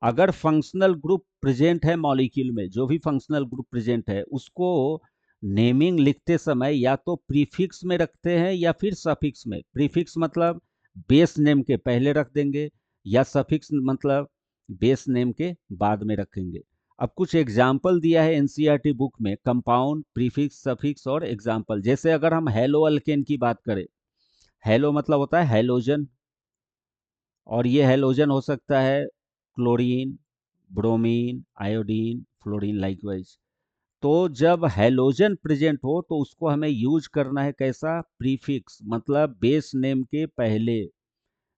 अगर फंक्शनल ग्रुप प्रेजेंट है मॉलिक्यूल में, जो भी फंक्शनल ग्रुप प्रेजेंट है उसको नेमिंग लिखते समय या तो प्रीफिक्स में रखते हैं या फिर सफिक्स में। प्रीफिक्स मतलब बेस नेम के पहले रख देंगे, या सफिक्स मतलब बेस नेम के बाद में रखेंगे। अब कुछ एग्जाम्पल दिया है एनसीईआरटी बुक में, कंपाउंड, प्रीफिक्स, सफिक्स और एग्जाम्पल। जैसे अगर हम हेलो अल्केन की बात करें, हेलो मतलब होता है हेलोजन, और ये हेलोजन हो सकता है chlorine, bromine, iodine, fluorine likewise. तो जब हेलोजन प्रेजेंट हो तो उसको हमें यूज करना है कैसा? प्रीफिक्स, मतलब बेस नेम के पहले।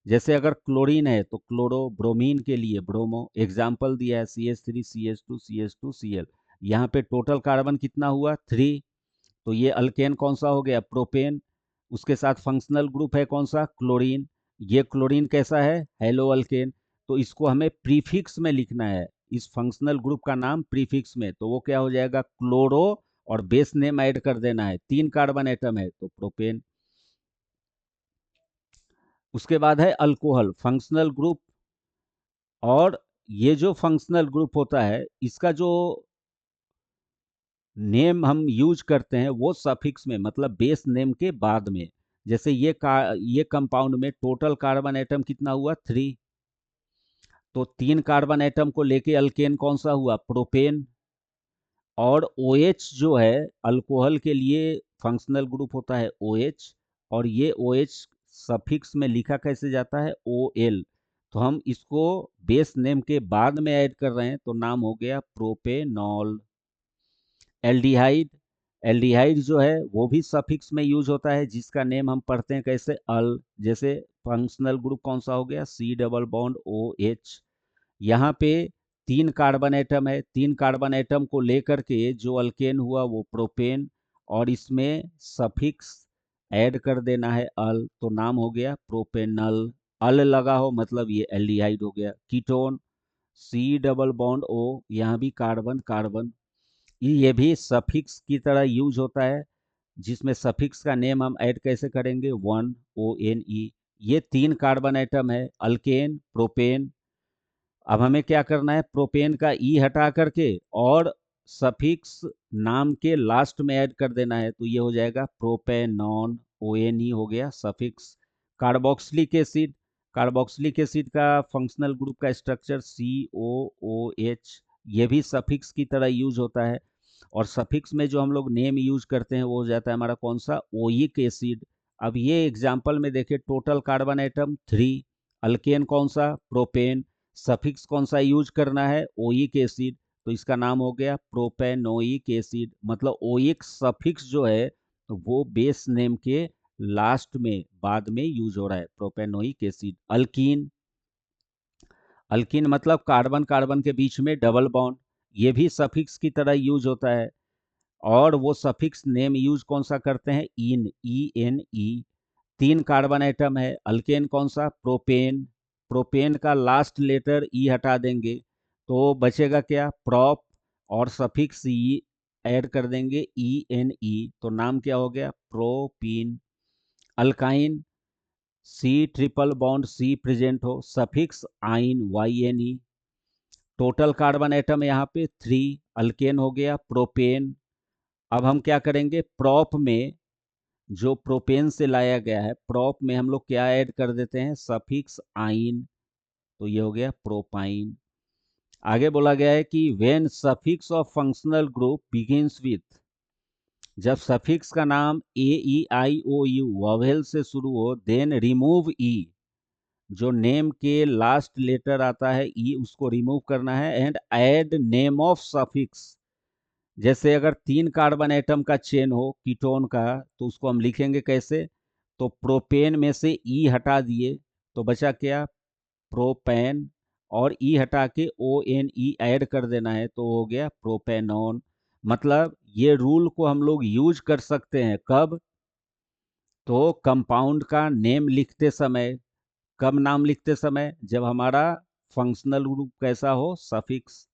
जैसे अगर क्लोरीन है तो क्लोरो, ब्रोमीन के लिए ब्रोमो। एग्जाम्पल दिया है CH3, CH2, CH2, Cl। यहाँ पे टोटल कार्बन कितना हुआ? 3। तो ये अल्केन कौन सा हो गया? प्रोपेन। उसके साथ फंक्शनल ग्रुप है कौन सा? क्लोरीन। ये क्लोरीन कैसा है? Hello alkane. तो इसको हमें प्रीफिक्स में लिखना है, इस फंक्शनल ग्रुप का नाम प्रीफिक्स में। तो वो क्या हो जाएगा? क्लोरो, और बेस नेम ऐड कर देना है, 3 कार्बन एटम है तो प्रोपेन। उसके बाद है अल्कोहल, फंक्शनल ग्रुप। और ये जो फंक्शनल ग्रुप होता है इसका जो नेम हम यूज करते हैं वो सफिक्स में, मतलब बेस नेम के बाद में। जैसे ये कंपाउंड में टोटल कार्बन एटम कितना हुआ? 3। तो 3 कार्बन एटम को लेके अल्केन कौन सा हुआ? प्रोपेन। और OH जो है अल्कोहल के लिए फंक्शनल ग्रुप होता है OH, और ये OH सफिक्स में लिखा कैसे जाता है? OL। तो हम इसको बेस नेम के बाद में ऐड कर रहे हैं तो नाम हो गया प्रोपेनॉल। एल्डिहाइड, एल्डिहाइड जो है वो भी सफिक्स में यूज होता है, जिसका नेम हम पढ़ते हैं कैसे? अल। जैसे फंक्शनल ग्रुप कौन सा हो गया? C double bond OH। यहाँ पे 3 कार्बन एटम है, 3 कार्बन एटम को लेकर के जो अल्केन हुआ वो प्रोपेन, और इसमें सफिक्स ऐड कर देना है अल, तो नाम हो गया प्रोपेनल। अल लगा हो मतलब ये एल्डिहाइड हो गया। Ketone, C double bond O, यहाँ भी कार्बन कार्बन, ये भी सफिक्स की तरह यूज होता है, जिसमें सफिक्स का नेम हम ऐड कैसे करेंगे? 1ONE। ये 3 कार्बन एटम है अल्केन, प्रोपेन। अब हमें क्या करना है? प्रोपेन का ई हटा करके और सफिक्स नाम के लास्ट में ऐड कर देना है, तो ये हो जाएगा प्रोपेनॉन। ONE हो गया suffix. Carboxylic acid, carboxylic acid का फंक्शनल ग्रुप का स्ट्रक्चर COOH, ये भी सफिक्स की तरह यूज होता है। और सफिक्स में जो हम लोग नेम यूज करते हैं वो हो जाता है हमारा कौन सा, ओइक एसिड। अब ये एग्जाम्पल में देखिए, टोटल कार्बन एटम 3, अल्केन कौन सा, प्रोपेन, सफिक्स कौन सा यूज करना है, ओइक एसिड, तो इसका नाम हो गया प्रोपेनोइक एसिड। मतलब ओइक सफिक्स जो है वो बेस नेम के लास्ट में बाद में यूज हो रहा है, प्रोपेनोइक एसिड। अल्कीन, अल्कीन मतलब कार्बन कार्बन के बीच में डबल बॉन्ड, ये भी सफिक्स की तरह यूज होता है। और वो सफिक्स नेम यूज कौन सा करते हैं, इन, ENE। 3 कार्बन एटम है, अल्केन कौन सा, प्रोपेन, प्रोपेन का लास्ट लेटर ई हटा देंगे तो बचेगा क्या, प्रोप, और सफिक्स ई ऐड कर देंगे, ENE, तो नाम क्या हो गया, propene. Alkyne, C triple bond C present हो, suffix yne, YNE। Total carbon atom यहाँ पे 3, अल्केन हो गया, प्रोपेन। अब हम क्या करेंगे, प्रोप में जो प्रोपेन से लाया गया है, प्रोप में हम लोग क्या ऐड कर देते हैं, सफिक्स आइन, तो ये हो गया प्रोपाइन। आगे बोला गया है कि when suffix of functional group begins with, जब सफिक्स का नाम AEIOU वॉवेल से शुरू हो, देन रिमूव ई, जो नेम के लास्ट लेटर आता है ई उसको रिमूव करना है, and add name of suffix. जैसे अगर 3 कार्बन एटम का चेन हो कीटोन का, तो उसको हम लिखेंगे कैसे, तो प्रोपेन में से ई हटा दिए तो बचा क्या, प्रोपेन, और ई हटा के ONE ऐड कर देना है तो हो गया प्रोपेनॉन। मतलब ये रूल को हम लोग यूज कर सकते हैं कब, तो कंपाउंड का नेम लिखते समय। कब नाम लिखते समय, जब हमारा फंक्शनल ग्रुप कैसा हो, सफिक्स।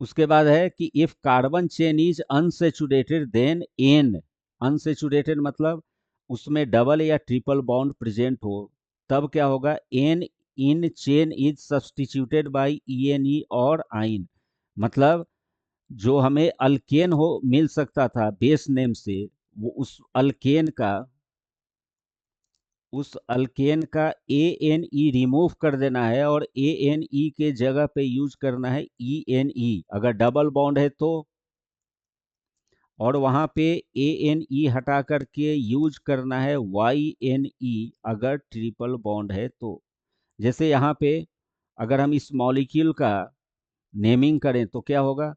उसके बाद है कि if carbon chain is unsaturated then ane, unsaturated मतलब उसमें डबल या ट्रिपल बॉन्ड प्रेजेंट हो, तब क्या होगा, ane in chain is substituted by ENE और आइन। मतलब जो हमें अल्केन हो मिल सकता था बेस नेम से, वो उस अल्केन का ANE रिमूव कर देना है और ANE के जगह पे यूज करना है ENE अगर डबल बॉन्ड है तो, और वहां पे ANE हटा करके यूज करना है YNE अगर ट्रिपल बॉन्ड है तो। जैसे यहाँ पे अगर हम इस मॉलिक्यूल का नेमिंग करें तो क्या होगा,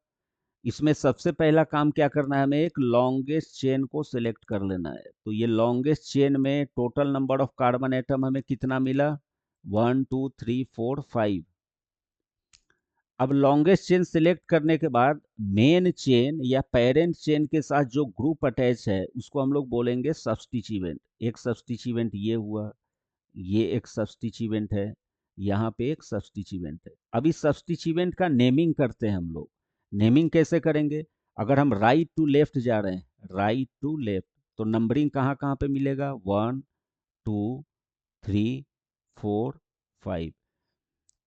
इसमें सबसे पहला काम क्या करना है, हमें एक लॉन्गेस्ट चेन को सिलेक्ट कर लेना है। तो ये लॉन्गेस्ट चेन में total number of carbon atom हमें कितना मिला, 1 2 3 4 5। अब लॉन्गेस्ट चेन सिलेक्ट करने के बाद मेन चेन या पेरेंट चेन के साथ जो ग्रुप अटैच है उसको हम लोग बोलेंगे सब्स्टिट्यूएंट। एक सब्स्टिट्यूएंट ये हुआ, ये एक सब्स्टिट्यूएंट है, यहाँ पे एक सब्स्टिट्यूएंट है। अब इस सब्स्टिट्यूएंट का नेमिंग करते हैं हम लोग। नेमिंग कैसे करेंगे, अगर हम राइट टू लेफ्ट जा रहे हैं, राइट टू लेफ्ट, तो नंबरिंग कहाँ कहाँ पे मिलेगा, 1 2 3 4 5।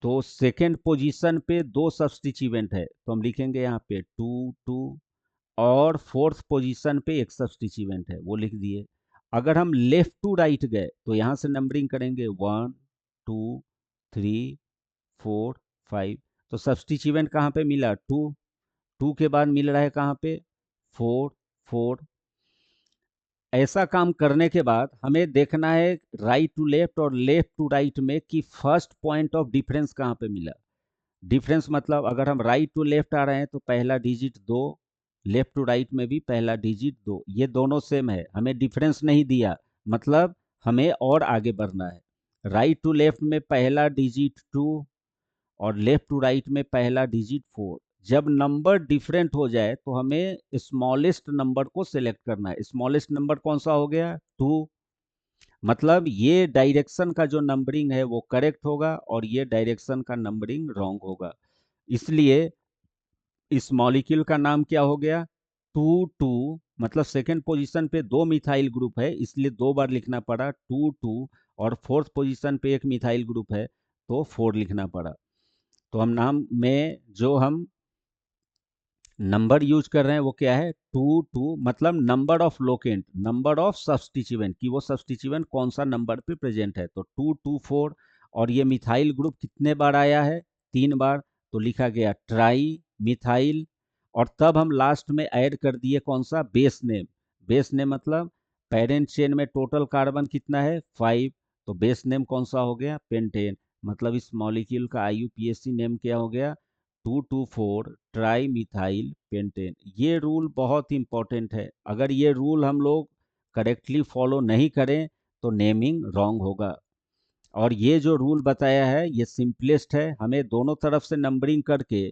तो सेकेंड पोजीशन पे 2 सब्स्टिट्यूएंट है तो हम लिखेंगे यहाँ पे 2 2, और फोर्थ पोजीशन पे एक सब्स्टिट्यूएंट है वो लिख दिए। अगर हम लेफ्ट टू राइट गए तो यहाँ से नंबरिंग करेंगे 1 2 3 4 5। तो सब्स्टिट्यूएंट कहाँ पे मिला, 2, 2 के बाद मिल रहा है कहाँ पे, 4 4। ऐसा काम करने के बाद हमें देखना है राइट टू लेफ्ट और लेफ्ट टू राइट में कि फर्स्ट पॉइंट ऑफ डिफरेंस कहाँ पे मिला। डिफरेंस मतलब अगर हम राइट टू लेफ्ट आ रहे हैं तो पहला डिजिट 2, लेफ्ट टू राइट में भी पहला डिजिट 2, ये दोनों सेम है, हमें डिफरेंस नहीं दिया, मतलब हमें और आगे बढ़ना है। राइट टू लेफ्ट में पहला डिजिट 2 और लेफ्ट टू राइट में पहला डिजिट 4। जब नंबर डिफरेंट हो जाए तो हमें स्मॉलेस्ट नंबर को सिलेक्ट करना है। स्मॉलेस्ट नंबर कौन सा हो गया, 2। मतलब ये डायरेक्शन का जो नंबरिंग है वो करेक्ट होगा और ये डायरेक्शन का नंबरिंग रॉन्ग होगा। इसलिए इस मॉलिक्यूल का नाम क्या हो गया, 2 2। मतलब सेकेंड पोजीशन पे 2 मिथाइल ग्रुप है इसलिए 2 बार लिखना पड़ा 2 2, और फोर्थ पोजीशन पे एक मिथाइल ग्रुप है तो 4 लिखना पड़ा। तो हम नाम में जो हम नंबर यूज कर रहे हैं वो क्या है, टू टू, मतलब number of locant, number of substituent, कि वो सब्स्टिट्यूएंट कौन सा नंबर पे प्रेजेंट है, तो 2 2 4। और ये मिथाइल ग्रुप कितने बार आया है, 3 बार, तो लिखा गया ट्राई मिथाइल। और तब हम लास्ट में ऐड कर दिए कौन सा, बेस नेम। बेस नेम मतलब पेरेंट चेन में टोटल कार्बन कितना है, 5, तो बेस नेम कौन सा हो गया, पेंटेन। मतलब इस मॉलिक्यूल का आईयूपीएसी नेम क्या हो गया, 2 2 4 ट्राई मिथाइल पेंटेन। ये रूल बहुत इंपॉर्टेंट है, अगर ये रूल हम लोग करेक्टली फॉलो नहीं करें तो नेमिंग रॉन्ग होगा। और ये जो रूल बताया है ये सिंपलेस्ट है, हमें दोनों तरफ से नंबरिंग करके,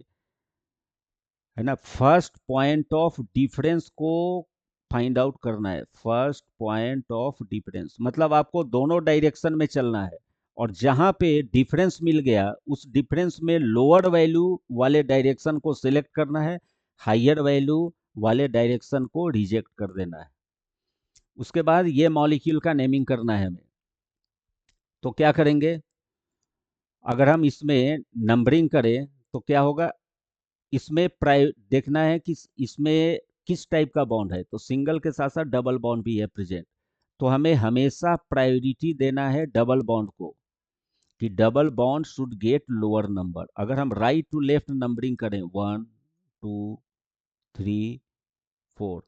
है ना, फर्स्ट पॉइंट ऑफ डिफरेंस को फाइंड आउट करना है। फर्स्ट पॉइंट ऑफ डिफरेंस मतलब आपको दोनों डायरेक्शन में चलना है, और जहां पे डिफरेंस मिल गया उस डिफरेंस में लोअर वैल्यू वाले डायरेक्शन को सिलेक्ट करना है, हायर वैल्यू वाले डायरेक्शन को रिजेक्ट कर देना है। उसके बाद ये मॉलिक्यूल का नेमिंग करना है हमें। तो क्या करेंगे, अगर हम इसमें नंबरिंग करें तो क्या होगा, इसमें प्राइ देखना है कि इसमें किस टाइप का बॉन्ड है, तो सिंगल के साथ साथ डबल बॉन्ड भी है प्रेजेंट। तो हमें हमेशा प्रायोरिटी देना है डबल बॉन्ड को, कि double bond should get lower number. अगर हम राइट टू लेफ्ट नंबरिंग करें 1 2 3 4,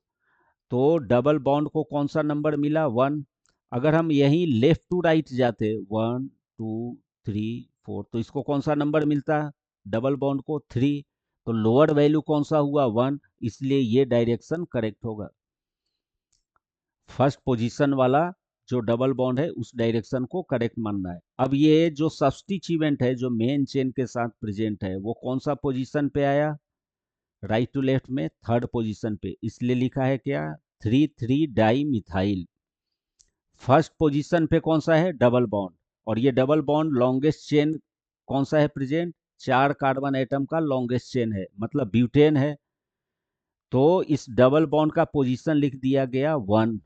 तो डबल बॉन्ड को कौन सा नंबर मिला, 1। अगर हम यहीं लेफ्ट टू राइट जाते 1 2 3 4, तो इसको कौन सा नंबर मिलता, डबल बॉन्ड को 3। तो लोअर वैल्यू कौन सा हुआ, 1, इसलिए ये डायरेक्शन करेक्ट होगा। फर्स्ट पोजीशन वाला जो डबल बॉन्ड है उस डायरेक्शन को करेक्ट मानना है। अब ये जो सब्स्टिट्यूएंट है जो मेन चेन के साथ प्रेजेंट है वो कौन सा पोजीशन पे आया, राइट टू लेफ्ट में थर्ड पोजीशन पे, इसलिए लिखा है क्या, 3 3 डाई मिथाइल। फर्स्ट पोजीशन पे कौन सा है, डबल बॉन्ड, और ये डबल बॉन्ड लॉन्गेस्ट चेन कौन सा है प्रेजेंट, 4 कार्बन एटम का लॉन्गेस्ट चेन है, मतलब ब्यूटेन है। तो इस डबल बॉन्ड का पोजीशन लिख दिया गया 1।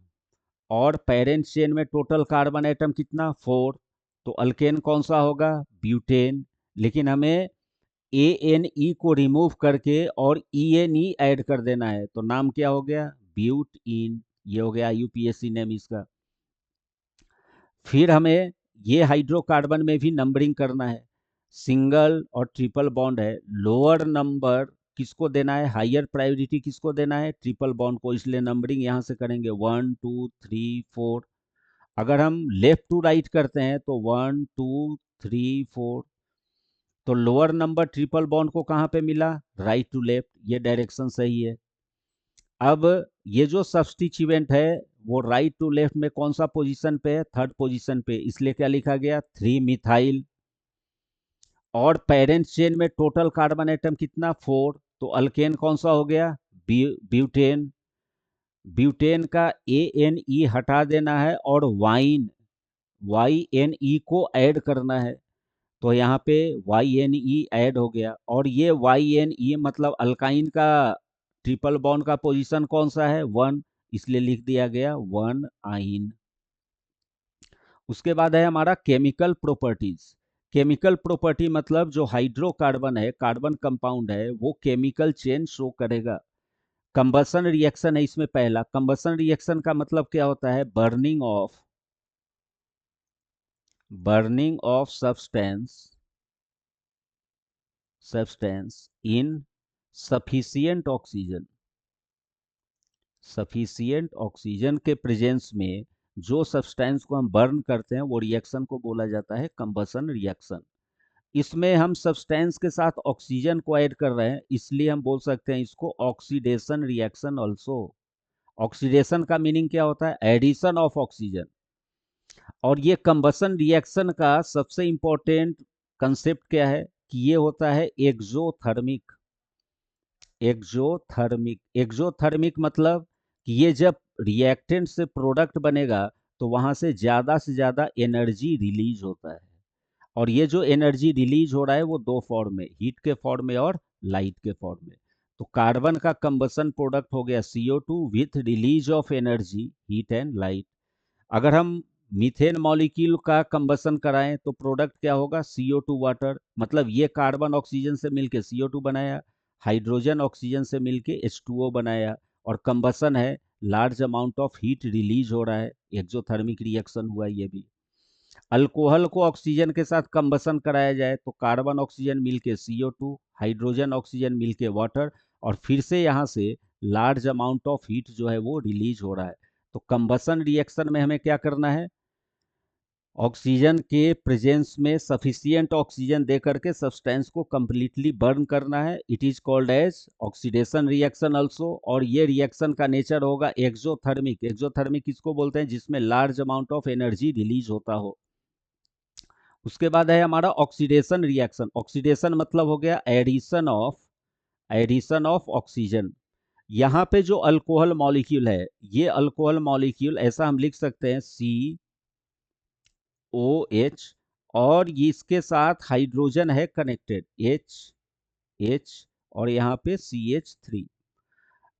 और पेरेंट चेन में टोटल कार्बन एटम कितना, 4। तो अल्केन कौन सा होगा, ब्यूटेन। लेकिन हमें ए एन ई को रिमूव करके और ई एन ई ऐड कर देना है, तो नाम क्या हो गया, ब्यूट इन। ये हो गया यूपीएससी नेम इसका। फिर हमें ये हाइड्रोकार्बन में भी नंबरिंग करना है, सिंगल और ट्रिपल बॉन्ड है, लोअर नंबर किसको देना है, हायर प्रायोरिटी किसको देना है, ट्रिपल बॉन्ड को, इसलिए नंबरिंग यहां से करेंगे 1 2 3 4। अगर हम लेफ्ट टू राइट करते हैं तो 1 2 3 4, तो लोअर नंबर ट्रिपल बॉन्ड को कहां पे मिला, राइट टू लेफ्ट, ये डायरेक्शन सही है। अब ये जो सब्स्टिट्यूएंट है वो राइट टू लेफ्ट में कौन सा पोजीशन पे है, थर्ड पोजीशन पे, इसलिए क्या लिखा गया, 3 मिथाइल। और पेरेंट चेन में टोटल कार्बन एटम कितना, 4, तो अल्केन कौन सा हो गया, ब्यूटेन। ब्यूटेन का ए एन ई हटा देना है और वाइन, वाई एन ई को ऐड करना है, तो यहाँ पे वाई एन ई ऐड हो गया। और ये वाई एन ई मतलब अल्काइन का ट्रिपल बॉन्ड का पोजीशन कौन सा है, 1, इसलिए लिख दिया गया 1 आइन। उसके बाद है हमारा केमिकल प्रॉपर्टीज। केमिकल प्रॉपर्टी मतलब जो हाइड्रोकार्बन है, कार्बन कंपाउंड है, वो केमिकल चेन शो करेगा। कंबसन रिएक्शन है इसमें पहला। कंबसन रिएक्शन का मतलब क्या होता है, burning of substance in sufficient oxygen. Sufficient oxygen के प्रेजेंस में जो सब्सटेंस को हम बर्न करते हैं वो रिएक्शन को बोला जाता है कंबसन रिएक्शन। इसमें हम सब्सटेंस के साथ ऑक्सीजन को ऐड कर रहे हैं, इसलिए हम बोल सकते हैं इसको ऑक्सीडेशन रिएक्शन ऑल्सो। ऑक्सीडेशन का मीनिंग क्या होता है, एडिशन ऑफ ऑक्सीजन। और ये कंबसन रिएक्शन का सबसे इंपॉर्टेंट कंसेप्ट क्या है, कि ये होता है एक्सोथर्मिक। एक्सोथर्मिक मतलब कि ये जब रिएक्टेंट से प्रोडक्ट बनेगा तो वहां से ज्यादा एनर्जी रिलीज होता है। और ये जो एनर्जी रिलीज हो रहा है वो दो फॉर्म में, हीट के फॉर्म में और लाइट के फॉर्म में। तो कार्बन का कंबसन प्रोडक्ट हो गया CO2 with release of energy, heat and light. अगर हम मीथेन मॉलिक्यूल का कंबसन कराएं तो प्रोडक्ट क्या होगा, CO2 वाटर, मतलब ये कार्बन ऑक्सीजन से मिलकर CO2 बनाया। हाइड्रोजन ऑक्सीजन से मिलके H2O बनाया, और कंबसन है, large amount of heat release हो रहा है, एक्सोथर्मिक रिएक्शन हुआ ये भी। अल्कोहल को ऑक्सीजन के साथ कंबसन कराया जाए तो कार्बन ऑक्सीजन मिलके CO2, हाइड्रोजन ऑक्सीजन मिलके वाटर, और फिर से यहाँ से लार्ज अमाउंट ऑफ हीट जो है वो रिलीज हो रहा है। तो कंबसन रिएक्शन में हमें क्या करना है, ऑक्सीजन के प्रेजेंस में सफिशियंट ऑक्सीजन दे करके सब्सटेंस को कंप्लीटली बर्न करना है। It is called as oxidation reaction also, और ये रिएक्शन का नेचर होगा एक्सोथर्मिक। एक्सोथर्मिक किसको बोलते हैं, जिसमें large amount of energy release होता हो। उसके बाद है हमारा ऑक्सीडेशन रिएक्शन। ऑक्सीडेशन मतलब हो गया एडिशन ऑफ ऑक्सीजन। यहाँ पे जो अल्कोहल मॉलिक्यूल है, ये अल्कोहल मॉलिक्यूल ऐसा हम लिख सकते हैं COH, और ये इसके साथ हाइड्रोजन है कनेक्टेड H, और यहाँ पे CH3।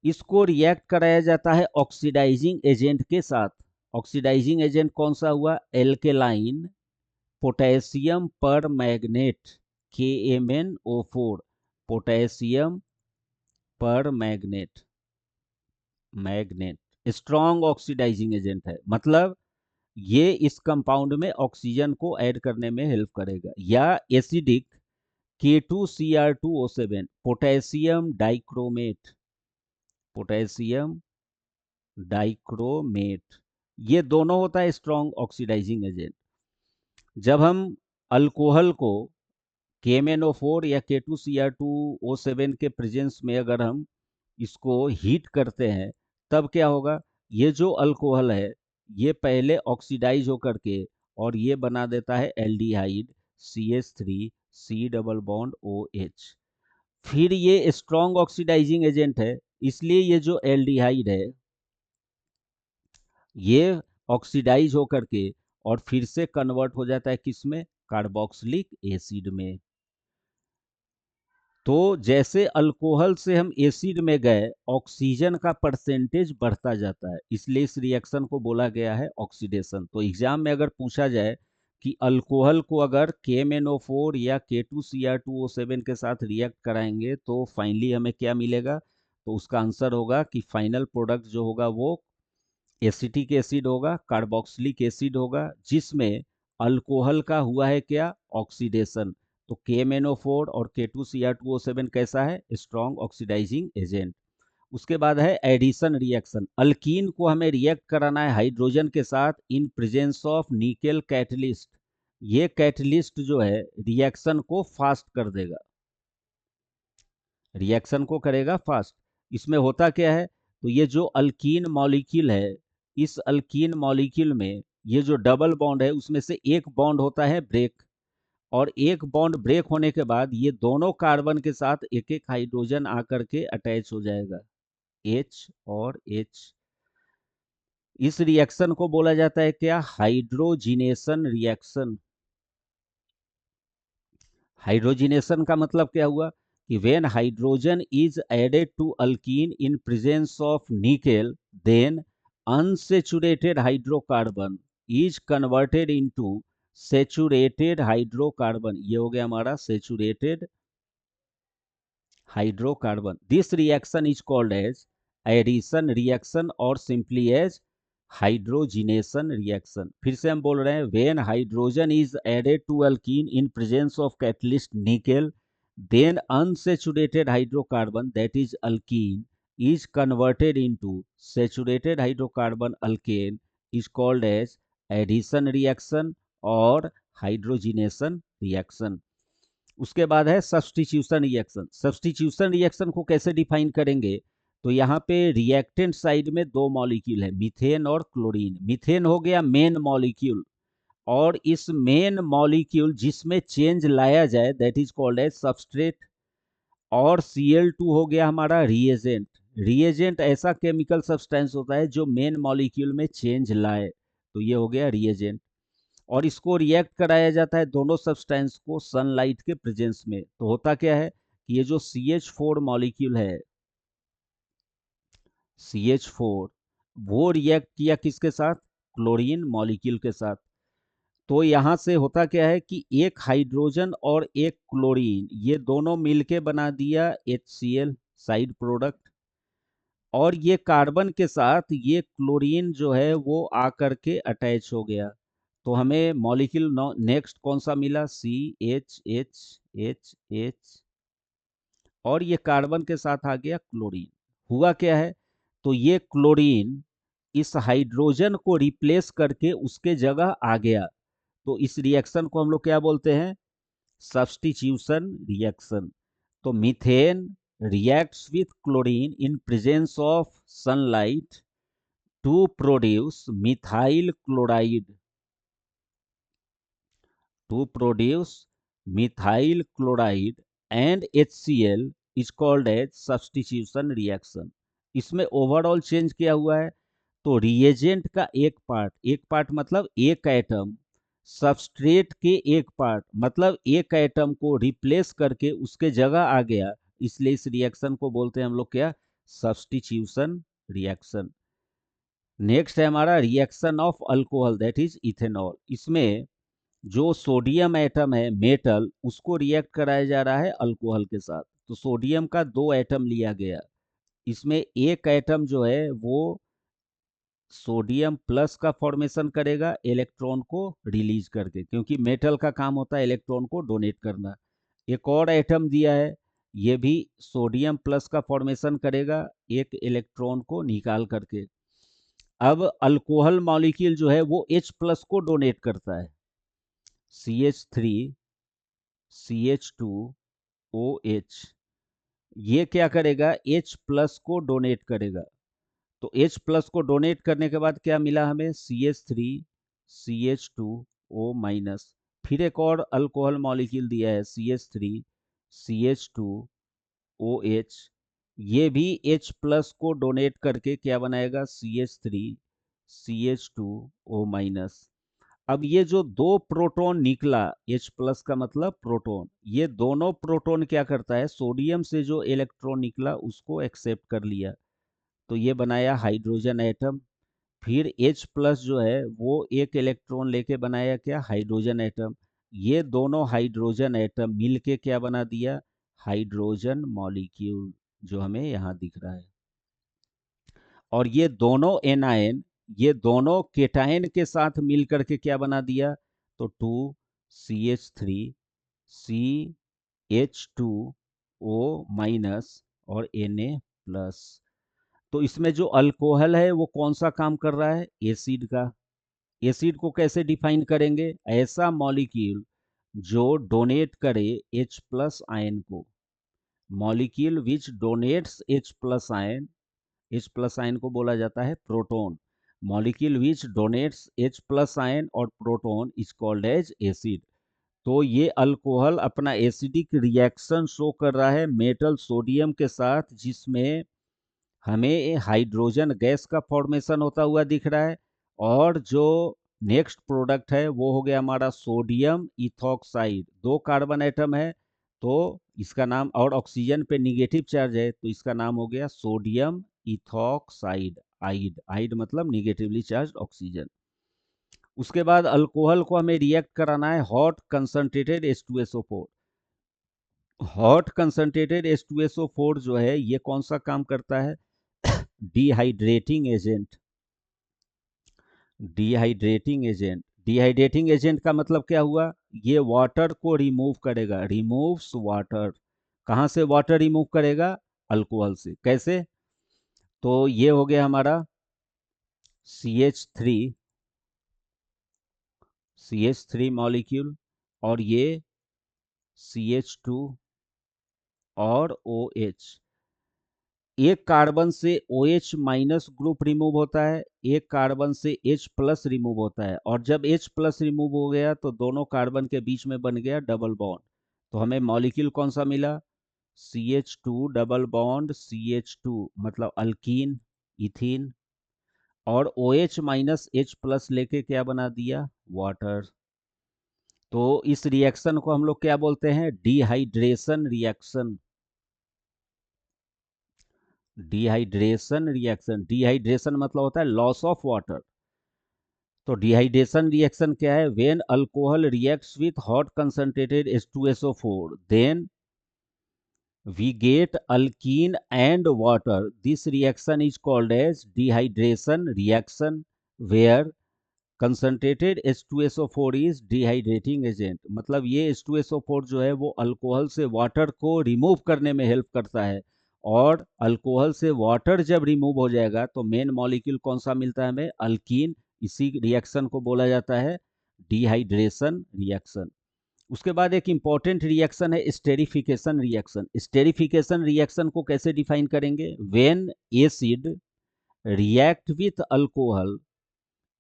इसको रिएक्ट कराया जाता है ऑक्सीडाइजिंग एजेंट के साथ। ऑक्सीडाइजिंग एजेंट कौन सा हुआ, एल्केलाइन पोटेशियम पर मैग्नेट, KMnO4, पोटेशियम पर मैग्नेट स्ट्रॉन्ग ऑक्सीडाइजिंग एजेंट है। मतलब ये इस कंपाउंड में ऑक्सीजन को ऐड करने में हेल्प करेगा। या एसिडिक K2Cr2O7, पोटेशियम डाइक्रोमेट, ये दोनों होता है स्ट्रॉन्ग ऑक्सीडाइजिंग एजेंट। जब हम अल्कोहल को KMnO4 या K2Cr2O7 के प्रेजेंस में अगर हम इसको हीट करते हैं, तब क्या होगा, ये जो अल्कोहल है ये पहले ऑक्सीडाइज होकर के और ये बना देता है aldehyde CH3 double bond OH। फिर ये स्ट्रॉन्ग ऑक्सीडाइजिंग एजेंट है, इसलिए ये जो एल्डिहाइड है ये ऑक्सीडाइज होकर के और फिर से कन्वर्ट हो जाता है किसमें, कार्बोक्सिलिक एसिड में। तो जैसे अल्कोहल से हम एसिड में गए, ऑक्सीजन का परसेंटेज बढ़ता जाता है, इसलिए इस रिएक्शन को बोला गया है ऑक्सीडेशन। तो एग्जाम में अगर पूछा जाए कि अल्कोहल को अगर KMnO4 या K2Cr2O7 के साथ रिएक्ट कराएंगे तो फाइनली हमें क्या मिलेगा, तो उसका आंसर होगा कि फाइनल प्रोडक्ट जो होगा वो एसिटिक एसिड होगा, कार्बोक्सिलिक एसिड होगा, जिसमें अल्कोहल का हुआ है क्या, ऑक्सीडेशन। तो KMnO4 और K2Cr2O7 कैसा है, स्ट्रॉन्ग ऑक्सीडाइजिंग एजेंट। उसके बाद है एडिशन रिएक्शन। अल्कीन को हमें रिएक्ट कराना है हाइड्रोजन के साथ इन प्रेजेंस ऑफ निकेल कैटलिस्ट। ये कैटलिस्ट जो है रिएक्शन को फास्ट कर देगा, रिएक्शन को करेगा फास्ट। इसमें होता क्या है, तो ये जो अल्कीन मॉलिक्यूल है, इस अल्कीन मॉलिक्यूल में ये जो डबल बॉन्ड है उसमें से एक बॉन्ड होता है ब्रेक, और एक बॉन्ड ब्रेक होने के बाद ये दोनों कार्बन के साथ एक एक हाइड्रोजन आकर के अटैच हो जाएगा, H और H। इस रिएक्शन को बोला जाता है क्या, हाइड्रोजिनेशन रिएक्शन। हाइड्रोजिनेशन का मतलब क्या हुआ कि when hydrogen is added to alkene in presence of nickel, then unsaturated hydrocarbon is converted into saturated hydrocarbon. ये हो गया हमारा saturated hydrocarbon. This reaction is called as addition reaction और सिंपली एज हाइड्रोजिनेशन रिएक्शन। फिर से हम बोल रहे हैं, when hydrogen is added to alkene in presence of catalyst nickel, then unsaturated hydrocarbon that is alkene is converted into saturated hydrocarbon alkane is called as addition reaction और hydrogenation reaction। उसके बाद है सब्स्टिट्यूशन रिएक्शन। सब्स्टिट्यूशन रिएक्शन को कैसे define करेंगे, तो यहाँ पे रिएक्टेंट साइड में दो मॉलिक्यूल है, मीथेन और क्लोरीन। मीथेन हो गया मेन मॉलिक्यूल, और इस मेन मॉलिक्यूल जिसमें चेंज लाया जाए that is called as substrate, और Cl2 हो गया हमारा रिएजेंट। रिएजेंट ऐसा केमिकल सब्सटेंस होता है जो मेन मॉलिक्यूल में चेंज लाए, तो ये हो गया रिएजेंट। और इसको रिएक्ट कराया जाता है दोनों सब्सटेंस को सनलाइट के प्रेजेंस में। तो होता क्या है कि ये जो CH4 मॉलिक्यूल है, CH4, वो रिएक्ट किया किसके साथ, क्लोरीन मॉलिक्यूल के साथ। तो यहां से होता क्या है कि एक हाइड्रोजन और एक क्लोरीन ये दोनों मिलके बना दिया HCl साइड प्रोडक्ट, और ये कार्बन के साथ ये क्लोरीन जो है वो आकर के अटैच हो गया। तो हमें मॉलिक्यूल नेक्स्ट कौन सा मिला, CH और ये कार्बन के साथ आ गया क्लोरीन। हुआ क्या है, तो ये क्लोरीन इस हाइड्रोजन को रिप्लेस करके उसके जगह आ गया। तो इस रिएक्शन को हम लोग क्या बोलते हैं, सब्स्टिट्यूशन रिएक्शन। तो methane reacts with chlorine in presence of sunlight to produce methyl chloride, to produce methyl chloride and HCl is called as substitution reaction। इसमें ओवरऑल चेंज क्या हुआ है, तो रिएजेंट का एक पार्ट मतलब एक एटम, सबस्ट्रेट के एक पार्ट मतलब एक एटम को रिप्लेस करके उसके जगह आ गया, इसलिए इस रिएक्शन को बोलते हैं हम लोग क्या, सब्स्टिट्यूशन रिएक्शन। नेक्स्ट है हमारा reaction of alcohol that is ethanol. इसमें जो सोडियम एटम है मेटल, उसको रिएक्ट कराया जा रहा है अल्कोहल के साथ। तो सोडियम का दो एटम लिया गया, इसमें एक एटम जो है वो सोडियम प्लस का फॉर्मेशन करेगा इलेक्ट्रॉन को रिलीज करके, क्योंकि मेटल का काम होता है इलेक्ट्रॉन को डोनेट करना। एक और एटम दिया है, ये भी सोडियम प्लस का फॉर्मेशन करेगा एक इलेक्ट्रॉन को निकाल करके। अब अल्कोहल मॉलिक्यूल जो है वो H प्लस को डोनेट करता है, CH3 CH2OH, ये क्या करेगा, H प्लस को डोनेट करेगा। तो H प्लस को डोनेट करने के बाद क्या मिला हमें, CH3 CH2O माइनस। फिर एक और अल्कोहल मॉलिक्यूल दिया है CH3 CH2OH, ये भी H प्लस को डोनेट करके क्या बनाएगा, CH3 CH2O माइनस। अब ये जो दो प्रोटॉन निकला, H प्लस का मतलब प्रोटॉन, ये दोनों प्रोटॉन क्या करता है, सोडियम से जो इलेक्ट्रॉन निकला उसको एक्सेप्ट कर लिया, तो ये बनाया हाइड्रोजन एटम। फिर H प्लस जो है वो एक इलेक्ट्रॉन लेके बनाया क्या, हाइड्रोजन एटम। ये दोनों हाइड्रोजन एटम मिलके क्या बना दिया, हाइड्रोजन मॉलिक्यूल, जो हमें यहाँ दिख रहा है। और ये दोनों एनायन, ये दोनों केटायन के साथ मिलकर के क्या बना दिया, तो 2CH3 CH2O माइनस और Na प्लस। तो इसमें जो अल्कोहल है वो कौन सा काम कर रहा है, एसिड का। एसिड को कैसे डिफाइन करेंगे, ऐसा मॉलिक्यूल जो डोनेट करे H प्लस आयन को, molecule which donates H plus ion, H plus ion को बोला जाता है proton. Molecule which donates H plus ion और proton is called as acid. तो ये अल्कोहल अपना एसिडिक रिएक्शन शो कर रहा है मेटल सोडियम के साथ, जिसमें हमें हाइड्रोजन गैस का फॉर्मेशन होता हुआ दिख रहा है। और जो नेक्स्ट प्रोडक्ट है वो हो गया हमारा सोडियम इथॉक्साइड, दो कार्बन एटम है, तो इसका नाम, और ऑक्सीजन पे निगेटिव चार्ज है तो इसका नाम हो गया सोडियम इथॉक्साइड। आइड, आइड मतलब निगेटिवली चार्ज ऑक्सीजन। उसके बाद अल्कोहल को हमें रिएक्ट कराना है hot concentrated H2SO4। Hot concentrated H2SO4 जो है ये कौन सा काम करता है, dehydrating agent. Dehydrating agent, dehydrating agent का मतलब क्या हुआ, ये वाटर को रिमूव करेगा, रिमूव्स वाटर। कहाँ से वाटर रिमूव करेगा, अल्कोहल से। कैसे, तो ये हो गया हमारा CH3 CH3 मॉलिक्यूल, और ये CH2 और OH। एक कार्बन से OH माइनस ग्रुप रिमूव होता है, एक कार्बन से H प्लस रिमूव होता है, और जब H प्लस रिमूव हो गया तो दोनों कार्बन के बीच में बन गया डबल बॉन्ड। तो हमें मॉलिक्यूल कौन सा मिला, CH2 डबल बॉन्ड CH2 मतलब अल्कीन, इथीन, और OH माइनस H प्लस लेके क्या बना दिया, वाटर। तो इस रिएक्शन को हम लोग क्या बोलते हैं, dehydration reaction. Dehydration reaction, dehydration मतलब होता है लॉस ऑफ वाटर। तो डिहाइड्रेशन रिएक्शन क्या है? When alcohol reacts with hot concentrated H2SO4 then we get alkene and water. This reaction is called as dehydration reaction where concentrated H2SO4 is dehydrating agent. मतलब ये H2SO4 जो है वो alcohol से water को remove करने में हेल्प करता है, और अल्कोहल से वाटर जब रिमूव हो जाएगा तो मेन मॉलिक्यूल कौन सा मिलता है हमें? अल्कीन। इसी रिएक्शन को बोला जाता है डिहाइड्रेशन रिएक्शन। उसके बाद एक इंपॉर्टेंट रिएक्शन है स्टेरिफिकेशन रिएक्शन। स्टेरिफिकेशन रिएक्शन को कैसे डिफाइन करेंगे? When acid react with alcohol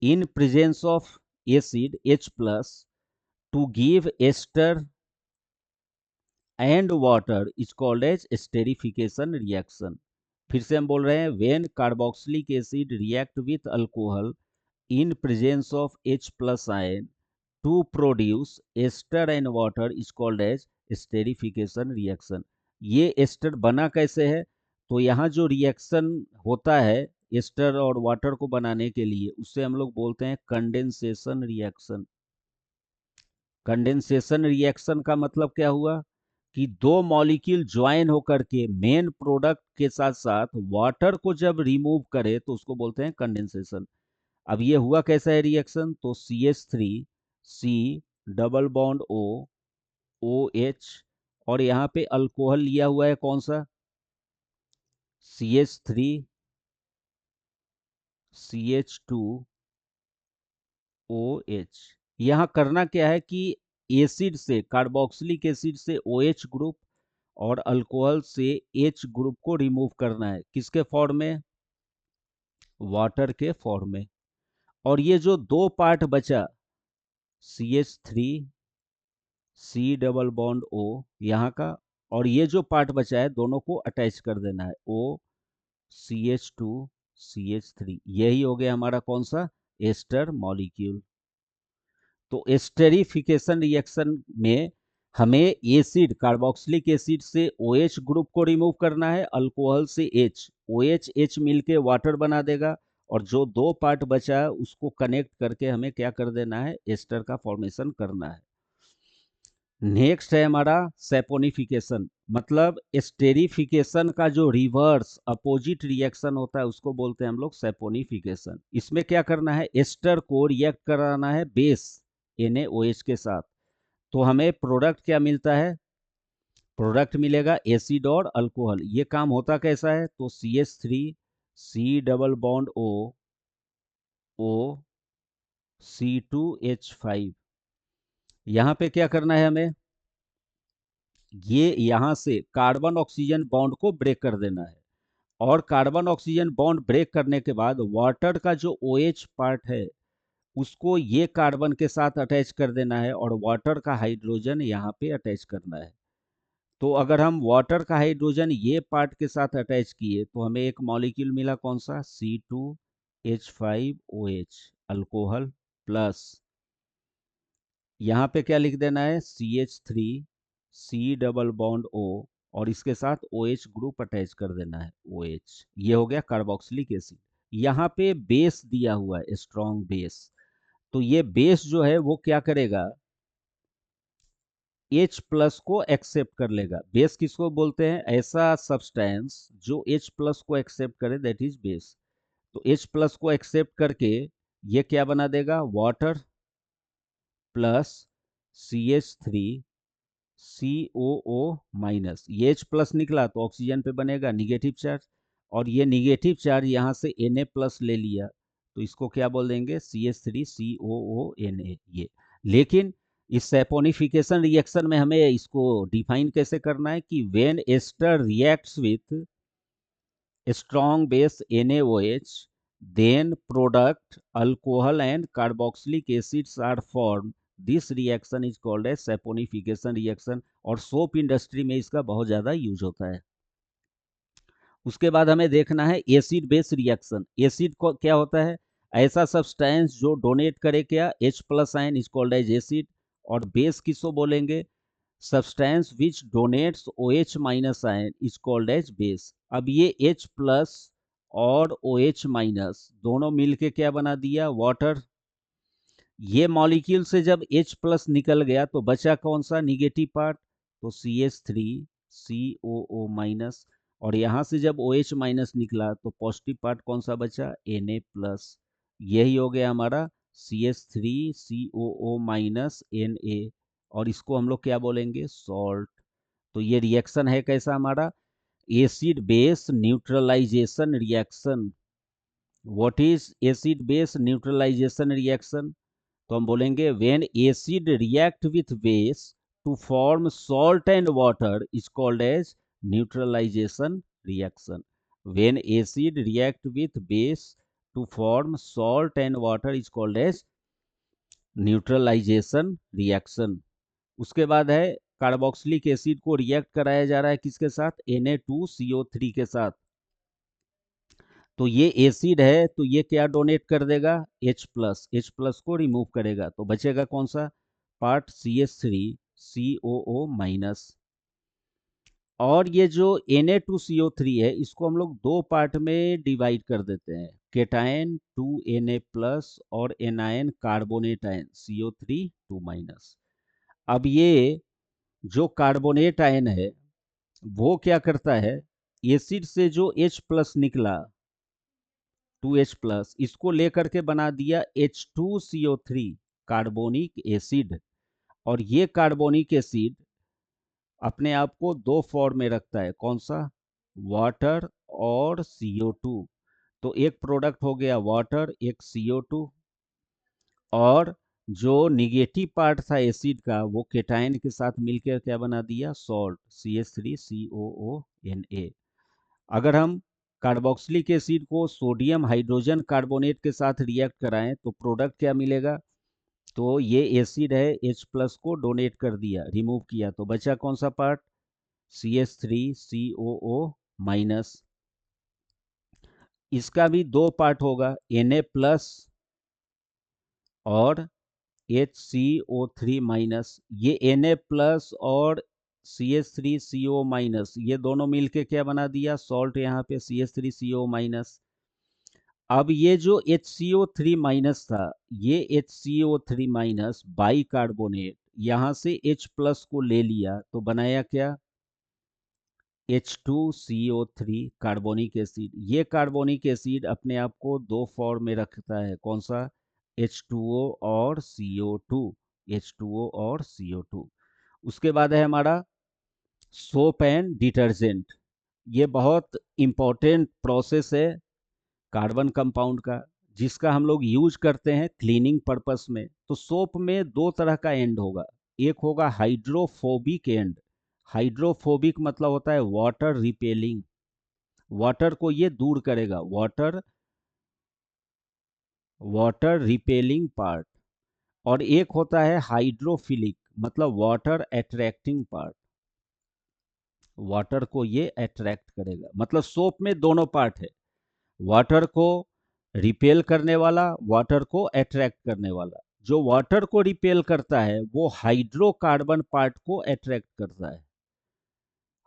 in presence of acid H plus to give ester and water is called as esterification reaction. फिर से हम बोल रहे हैं when carboxylic acid react with alcohol in presence of H plus ion to produce ester and water is called as esterification reaction. ये ester बना कैसे है? तो यहाँ जो रिएक्शन होता है एस्टर और वाटर को बनाने के लिए, उससे हम लोग बोलते हैं कंडेंसेशन रिएक्शन। कंडेंसेशन रिएक्शन का मतलब क्या हुआ कि दो मॉलिक्यूल ज्वाइन होकर के मेन प्रोडक्ट के साथ साथ वाटर को जब रिमूव करे तो उसको बोलते हैं कंडेंसेशन। अब ये हुआ कैसा है रिएक्शन? तो CH3 C double bond O OH, और यहाँ पे अल्कोहल लिया हुआ है कौन सा? CH3 CH2 OH। यहाँ करना क्या है कि एसिड से, कार्बोक्सिलिक एसिड से OH ग्रुप और अल्कोहल से H ग्रुप को रिमूव करना है। किसके फॉर्म में? वाटर के फॉर्म में। और ये जो दो पार्ट बचा CH3 C double bond O यहाँ का, और ये जो पार्ट बचा है दोनों को अटैच कर देना है O CH2 CH3। यही हो गया हमारा कौन सा? Ester molecule. तो एस्टेरिफिकेशन रिएक्शन में हमें एसिड, कार्बोक्सिलिक एसिड से OH ग्रुप को रिमूव करना है, अल्कोहल से H, OH H मिलके वाटर बना देगा, और जो दो पार्ट बचा है उसको कनेक्ट करके हमें क्या कर देना है? एस्टर का फॉर्मेशन करना है। नेक्स्ट है हमारा सेपोनिफिकेशन। मतलब स्टेरिफिकेशन का जो रिवर्स अपोजिट रिएक्शन होता है उसको बोलते हैं हम लोग सेपोनिफिकेशन। इसमें क्या करना है? एस्टर को रिएक्ट कराना है बेस NaOH के साथ। तो हमें प्रोडक्ट क्या मिलता है? प्रोडक्ट मिलेगा एसिड और अल्कोहल। ये काम होता कैसा है? तो CH3 C double bond O O C2H5। यहाँ पे क्या करना है हमें? ये यहां से कार्बन ऑक्सीजन बॉन्ड को ब्रेक कर देना है, और कार्बन ऑक्सीजन बॉन्ड ब्रेक करने के बाद वाटर का जो OH पार्ट है उसको ये कार्बन के साथ अटैच कर देना है, और वाटर का हाइड्रोजन यहाँ पे अटैच करना है। तो अगर हम वाटर का हाइड्रोजन ये पार्ट के साथ अटैच किए तो हमें एक मॉलिक्यूल मिला कौन सा? C2H5OH अल्कोहल प्लस, यहाँ पे क्या लिख देना है? CH3 C double bond O, और इसके साथ OH ग्रुप अटैच कर देना है OH। ये हो गया कार्बोक्सिलिक एसिड। यहाँ पे बेस दिया हुआ है स्ट्रॉन्ग बेस। तो ये बेस जो है वो क्या करेगा? H प्लस को एक्सेप्ट कर लेगा। बेस किसको बोलते हैं? ऐसा सब्सटेंस जो H प्लस को एक्सेप्ट करे, दैट इज बेस। तो H प्लस को एक्सेप्ट करके ये क्या बना देगा? Water plus CH3 COO minus. ये H प्लस निकला तो ऑक्सीजन पे बनेगा निगेटिव चार्ज, और ये निगेटिव चार्ज यहाँ से Na प्लस ले लिया तो इसको क्या बोल देंगे? CH3COO Na। ये लेकिन इस सैपोनिफिकेशन रिएक्शन में हमें इसको डिफाइन कैसे करना है कि when ester reacts with strong base NaOH, then product alcohol and carboxylic acids are formed. This reaction is called as saponification reaction, और सोप इंडस्ट्री में इसका बहुत ज्यादा यूज होता है। उसके बाद हमें देखना है एसिड बेस रिएक्शन। एसिड को क्या होता है? ऐसा सब्सटेंस जो डोनेट करे क्या? H plus ion is called as acid, और बेस किसको बोलेंगे? Substance which donates OH minus ion is called as base. अब ये H प्लस और OH माइनस दोनों मिलके क्या बना दिया? वाटर। ये मॉलिक्यूल से जब H प्लस निकल गया तो बचा कौन सा निगेटिव पार्ट, तो CH3 COO माइनस, और यहां से जब OH माइनस निकला तो पॉजिटिव पार्ट कौन सा बचा, Na प्लस। यही हो गया हमारा CH3 COO माइनस Na, और इसको हम लोग क्या बोलेंगे, सॉल्ट। तो ये रिएक्शन है कैसा हमारा, acid base neutralization reaction. What is acid base neutralization reaction, तो हम बोलेंगे when acid react with base to form salt and water is called as neutralization reaction. When acid react with base to form salt and water is called as neutralization reaction. उसके बाद है carboxylic acid को react कराया जा रहा है किसके साथ, Na2CO3 के साथ। तो ये एसिड है तो ये क्या डोनेट कर देगा, H प्लस को रिमूव करेगा, तो बचेगा कौन सा पार्ट, CH3COO माइनस। और ये जो Na2CO3 है इसको हम लोग दो पार्ट में डिवाइड कर देते हैं, केटायन 2Na प्लस और anion carbonate ion CO3 2 minus. अब ये जो कार्बोनेट आयन है वो क्या करता है, एसिड से जो H प्लस निकला 2H प्लस, इसको लेकर के बना दिया H2CO3 कार्बोनिक एसिड। और ये कार्बोनिक एसिड अपने आप को दो फॉर्म में रखता है, कौन सा, वाटर और CO2। तो एक प्रोडक्ट हो गया वाटर, एक CO2, और जो निगेटिव पार्ट था एसिड का वो केटायन के साथ मिलकर क्या बना दिया, सॉल्ट CH3COONA। अगर हम कार्बोक्सिलिक एसिड को सोडियम हाइड्रोजन कार्बोनेट के साथ रिएक्ट कराएं तो प्रोडक्ट क्या मिलेगा, तो ये एसिड है H प्लस को डोनेट कर दिया, रिमूव किया, तो बचा कौन सा पार्ट, CH3COO माइनस। इसका भी दो पार्ट होगा, Na प्लस और HCO3 माइनस। ये Na प्लस और CH3CO माइनस ये दोनों मिलके क्या बना दिया, सॉल्ट, यहाँ पे CH3CO माइनस। अब ये जो HCO3 माइनस था, ये HCO3 माइनस बाई कार्बोनेट यहां से H प्लस को ले लिया तो बनाया क्या, H2CO3 कार्बोनिक एसिड। ये कार्बोनिक एसिड अपने आप को दो फॉर्म में रखता है, कौन सा, H2O और CO2, H2O और CO2। उसके बाद है हमारा सोप एंड डिटर्जेंट। ये बहुत इंपॉर्टेंट प्रोसेस है कार्बन कंपाउंड का, जिसका हम लोग यूज करते हैं क्लीनिंग पर्पस में। तो सोप में दो तरह का एंड होगा, एक होगा हाइड्रोफोबिक एंड। हाइड्रोफोबिक मतलब होता है वाटर रिपेलिंग, वाटर को ये दूर करेगा, वाटर वाटर रिपेलिंग पार्ट। और एक होता है हाइड्रोफिलिक मतलब वाटर अट्रैक्टिंग पार्ट, वाटर को ये अट्रैक्ट करेगा। मतलब सोप में दोनों पार्ट है, वाटर को रिपेल करने वाला, वाटर को अट्रैक्ट करने वाला। जो वाटर को रिपेल करता है वो हाइड्रोकार्बन पार्ट को अट्रैक्ट करता है,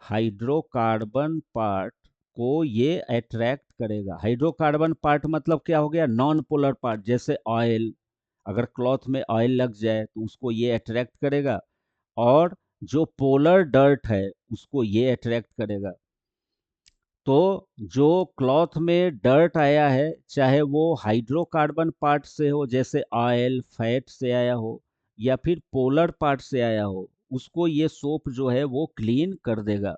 हाइड्रोकार्बन पार्ट को ये अट्रैक्ट करेगा। हाइड्रोकार्बन पार्ट मतलब क्या हो गया, नॉन पोलर पार्ट, जैसे ऑयल, अगर क्लॉथ में ऑयल लग जाए तो उसको ये अट्रैक्ट करेगा, और जो पोलर डर्ट है उसको ये अट्रैक्ट करेगा। तो जो क्लॉथ में डर्ट आया है, चाहे वो हाइड्रोकार्बन पार्ट से हो जैसे ऑयल फैट से आया हो, या फिर पोलर पार्ट से आया हो, उसको ये सोप जो है वो क्लीन कर देगा।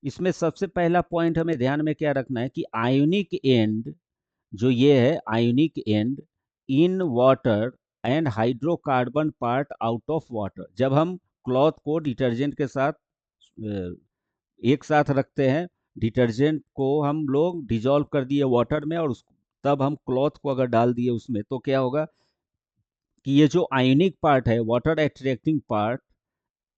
इसमें सबसे पहला पॉइंट हमें ध्यान में क्या रखना है कि आयोनिक एंड, जो ये है ionic and in water and hydrocarbon part out of water. जब हम क्लॉथ को डिटर्जेंट के साथ एक साथ रखते हैं, डिटर्जेंट को हम लोग डिजॉल्व कर दिए वाटर में, और उसको तब हम क्लॉथ को अगर डाल दिए उसमें, तो क्या होगा कि ये जो आयोनिक पार्ट है, water attracting part,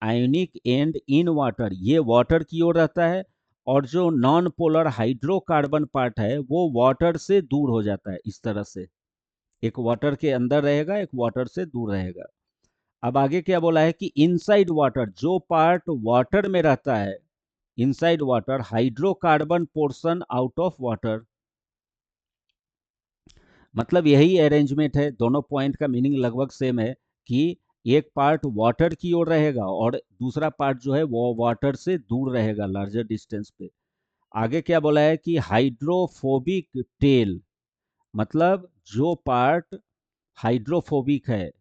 ionic and in water, ये वाटर की ओर रहता है, और जो नॉन पोलर हाइड्रोकार्बन पार्ट है वो वाटर से दूर हो जाता है। इस तरह से एक वाटर के अंदर रहेगा, एक वाटर से दूर रहेगा। अब आगे क्या बोला है कि इनसाइड वाटर, जो पार्ट वाटर में रहता है, inside water hydrocarbon portion out of water, मतलब यही अरेंजमेंट है, दोनों पॉइंट का मीनिंग लगभग सेम है कि एक पार्ट वाटर की ओर रहेगा और दूसरा पार्ट जो है वो वाटर से दूर रहेगा लार्जर डिस्टेंस पे। आगे क्या बोला है कि हाइड्रोफोबिक टेल, मतलब जो पार्ट हाइड्रोफोबिक है,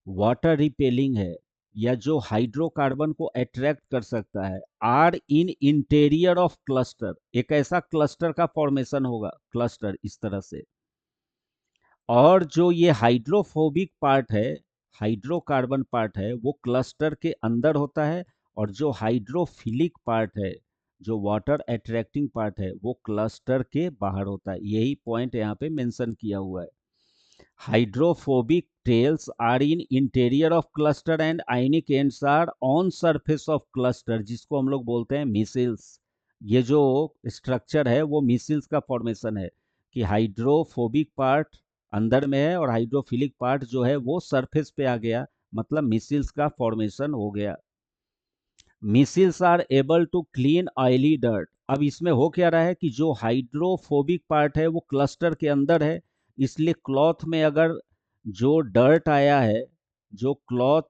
वाटर रिपेलिंग है, या जो हाइड्रोकार्बन को अट्रैक्ट कर सकता है, are in interior of cluster, एक ऐसा क्लस्टर का फॉर्मेशन होगा, क्लस्टर इस तरह से। और जो ये हाइड्रोफोबिक पार्ट है, हाइड्रोकार्बन पार्ट है, वो क्लस्टर के अंदर होता है, और जो हाइड्रोफिलिक पार्ट है, जो वाटर अट्रैक्टिंग पार्ट है, वो क्लस्टर के बाहर होता है। यही पॉइंट यहाँ पे मेंशन किया हुआ है। Hydrophobic tails are in interior of cluster and ionic ends are on surface of cluster, जिसको हम लोग बोलते हैं मिसिल्स। ये जो स्ट्रक्चर है वो मिसिल्स का फॉर्मेशन है, कि हाइड्रोफोबिक पार्ट अंदर में है और हाइड्रोफिलिक पार्ट जो है वो सरफेस पे आ गया, मतलब मिसिल्स का फॉर्मेशन हो गया। Micelles are able to clean oily dirt. अब इसमें हो क्या रहा है कि जो हाइड्रोफोबिक पार्ट है वो क्लस्टर के अंदर है, इसलिए क्लॉथ में अगर जो डर्ट आया है, जो क्लॉथ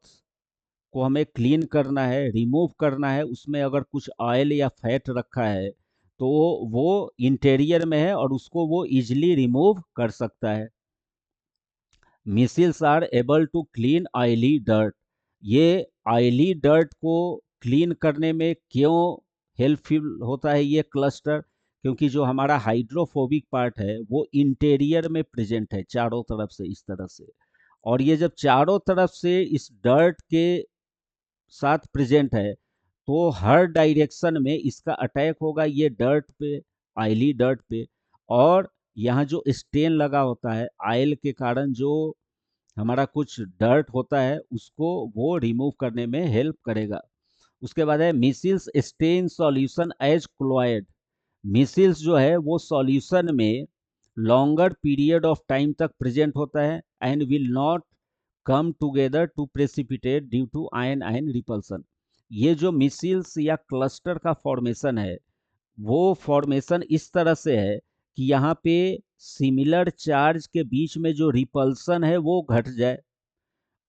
को हमें क्लीन करना है, रिमूव करना है, उसमें अगर कुछ ऑयल या फैट रखा है तो वो इंटीरियर में है और उसको वो इजिली रिमूव कर सकता है। Micelles are able to clean oily dirt. ये ऑयली डर्ट को क्लीन करने में क्यों हेल्पफुल होता है ये क्लस्टर? क्योंकि जो हमारा हाइड्रोफोबिक पार्ट है वो इंटीरियर में प्रेजेंट है, चारों तरफ से इस तरह से। और ये जब चारों तरफ से इस डर्ट के साथ प्रेजेंट है, तो हर डायरेक्शन में इसका अटैक होगा ये डर्ट पे, ऑयली डर्ट पे। और यहाँ जो स्टेन लगा होता है ऑयल के कारण, जो हमारा कुछ डर्ट होता है, उसको वो रिमूव करने में हेल्प करेगा। उसके बाद है micelles stay in solution as colloid. Micelles जो है वो सॉल्यूशन में लॉन्गर पीरियड ऑफ टाइम तक प्रेजेंट होता है and will not come together to precipitate due to ion ion repulsion. ये जो मिसिल्स या क्लस्टर का फॉर्मेशन है, वो फॉर्मेशन इस तरह से है कि यहाँ पे सिमिलर चार्ज के बीच में जो रिपल्सन है वो घट जाए,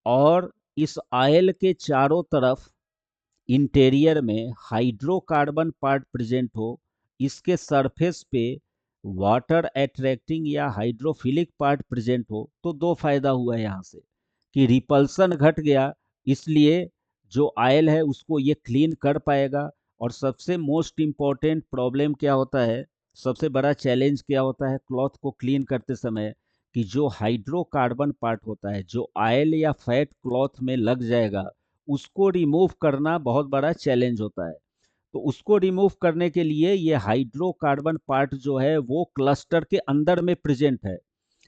और इस आयल के चारों तरफ इंटीरियर में हाइड्रोकार्बन पार्ट प्रेजेंट हो, इसके सरफेस पे वाटर अट्रैक्टिंग या हाइड्रोफिलिक पार्ट प्रेजेंट हो। तो दो फायदा हुआ है यहाँ से, कि रिपल्सन घट गया, इसलिए जो आयल है उसको ये क्लीन कर पाएगा। और सबसे मोस्ट इम्पॉर्टेंट प्रॉब्लम क्या होता है, सबसे बड़ा चैलेंज क्या होता है क्लॉथ को क्लीन करते समय, कि जो हाइड्रोकार्बन पार्ट होता है, जो आयल या फैट क्लॉथ में लग जाएगा, उसको रिमूव करना बहुत बड़ा चैलेंज होता है। तो उसको रिमूव करने के लिए ये हाइड्रोकार्बन पार्ट जो है वो क्लस्टर के अंदर में प्रेजेंट है,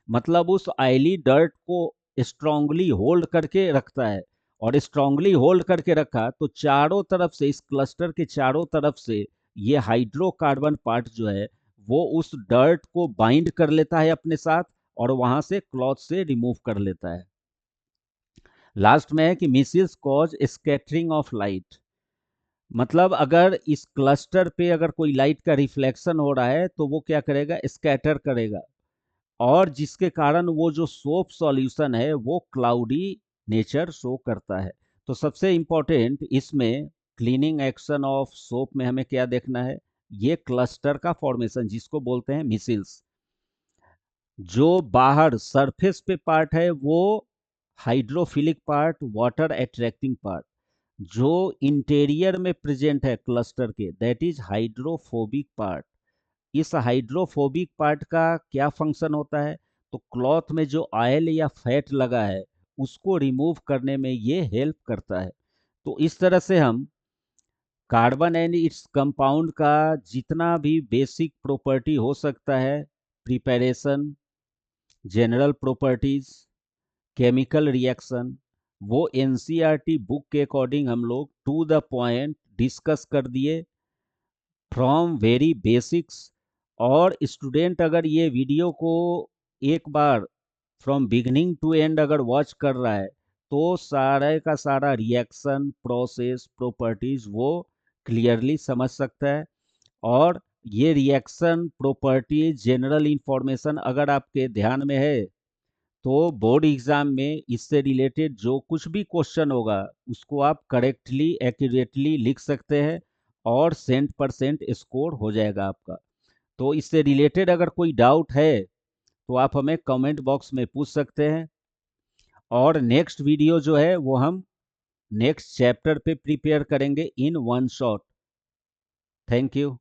मतलब उस ऑयली डर्ट को स्ट्रांगली होल्ड करके रखता है। और स्ट्रांगली होल्ड करके रखा तो चारों तरफ से, इस क्लस्टर के चारों तरफ से ये हाइड्रोकार्बन पार्ट जो है वो उस डर्ट को बाइंड कर लेता है अपने साथ, और वहां से क्लॉथ से रिमूव कर लेता है। लास्ट में है कि measles cause scattering of light. मतलब अगर इस क्लस्टर पे अगर कोई लाइट का रिफ्लेक्शन हो रहा है तो वो क्या करेगा, स्कैटर करेगा, और जिसके कारण वो जो सोप सॉल्यूशन है वो क्लाउडी नेचर शो करता है। तो सबसे इंपॉर्टेंट इसमें क्लीनिंग एक्शन ऑफ सोप में हमें क्या देखना है, ये क्लस्टर का फॉर्मेशन जिसको बोलते हैं मिसिल्स। जो बाहर सरफेस पे पार्ट है वो hydrophilic part, water attracting part. जो इंटीरियर में प्रेजेंट है क्लस्टर के, दैट इज हाइड्रोफोबिक पार्ट। इस हाइड्रोफोबिक पार्ट का क्या फंक्शन होता है, तो क्लॉथ में जो ऑयल या फैट लगा है उसको रिमूव करने में ये हेल्प करता है। तो इस तरह से हम कार्बन एंड इट्स कंपाउंड का जितना भी बेसिक प्रॉपर्टी हो सकता है, preparation, general properties, chemical reaction, वो एनसीईआरटी बुक के अकॉर्डिंग हम लोग टू द पॉइंट डिस्कस कर दिए, फ्रॉम वेरी बेसिक्स। और स्टूडेंट अगर ये वीडियो को एक बार फ्रॉम बिगनिंग टू एंड अगर वॉच कर रहा है, तो सारे का सारा रिएक्शन, प्रोसेस, प्रॉपर्टीज वो क्लियरली समझ सकता है। और ये रिएक्शन, प्रॉपर्टीज, जनरल इंफॉर्मेशन अगर आपके ध्यान में है तो बोर्ड एग्जाम में इससे रिलेटेड जो कुछ भी क्वेश्चन होगा उसको आप करेक्टली एक्यूरेटली लिख सकते हैं और 100% स्कोर हो जाएगा आपका। तो इससे रिलेटेड अगर कोई डाउट है तो आप हमें कमेंट बॉक्स में पूछ सकते हैं, और नेक्स्ट वीडियो जो है वो हम नेक्स्ट चैप्टर पे प्रिपेयर करेंगे in one shot. Thank you.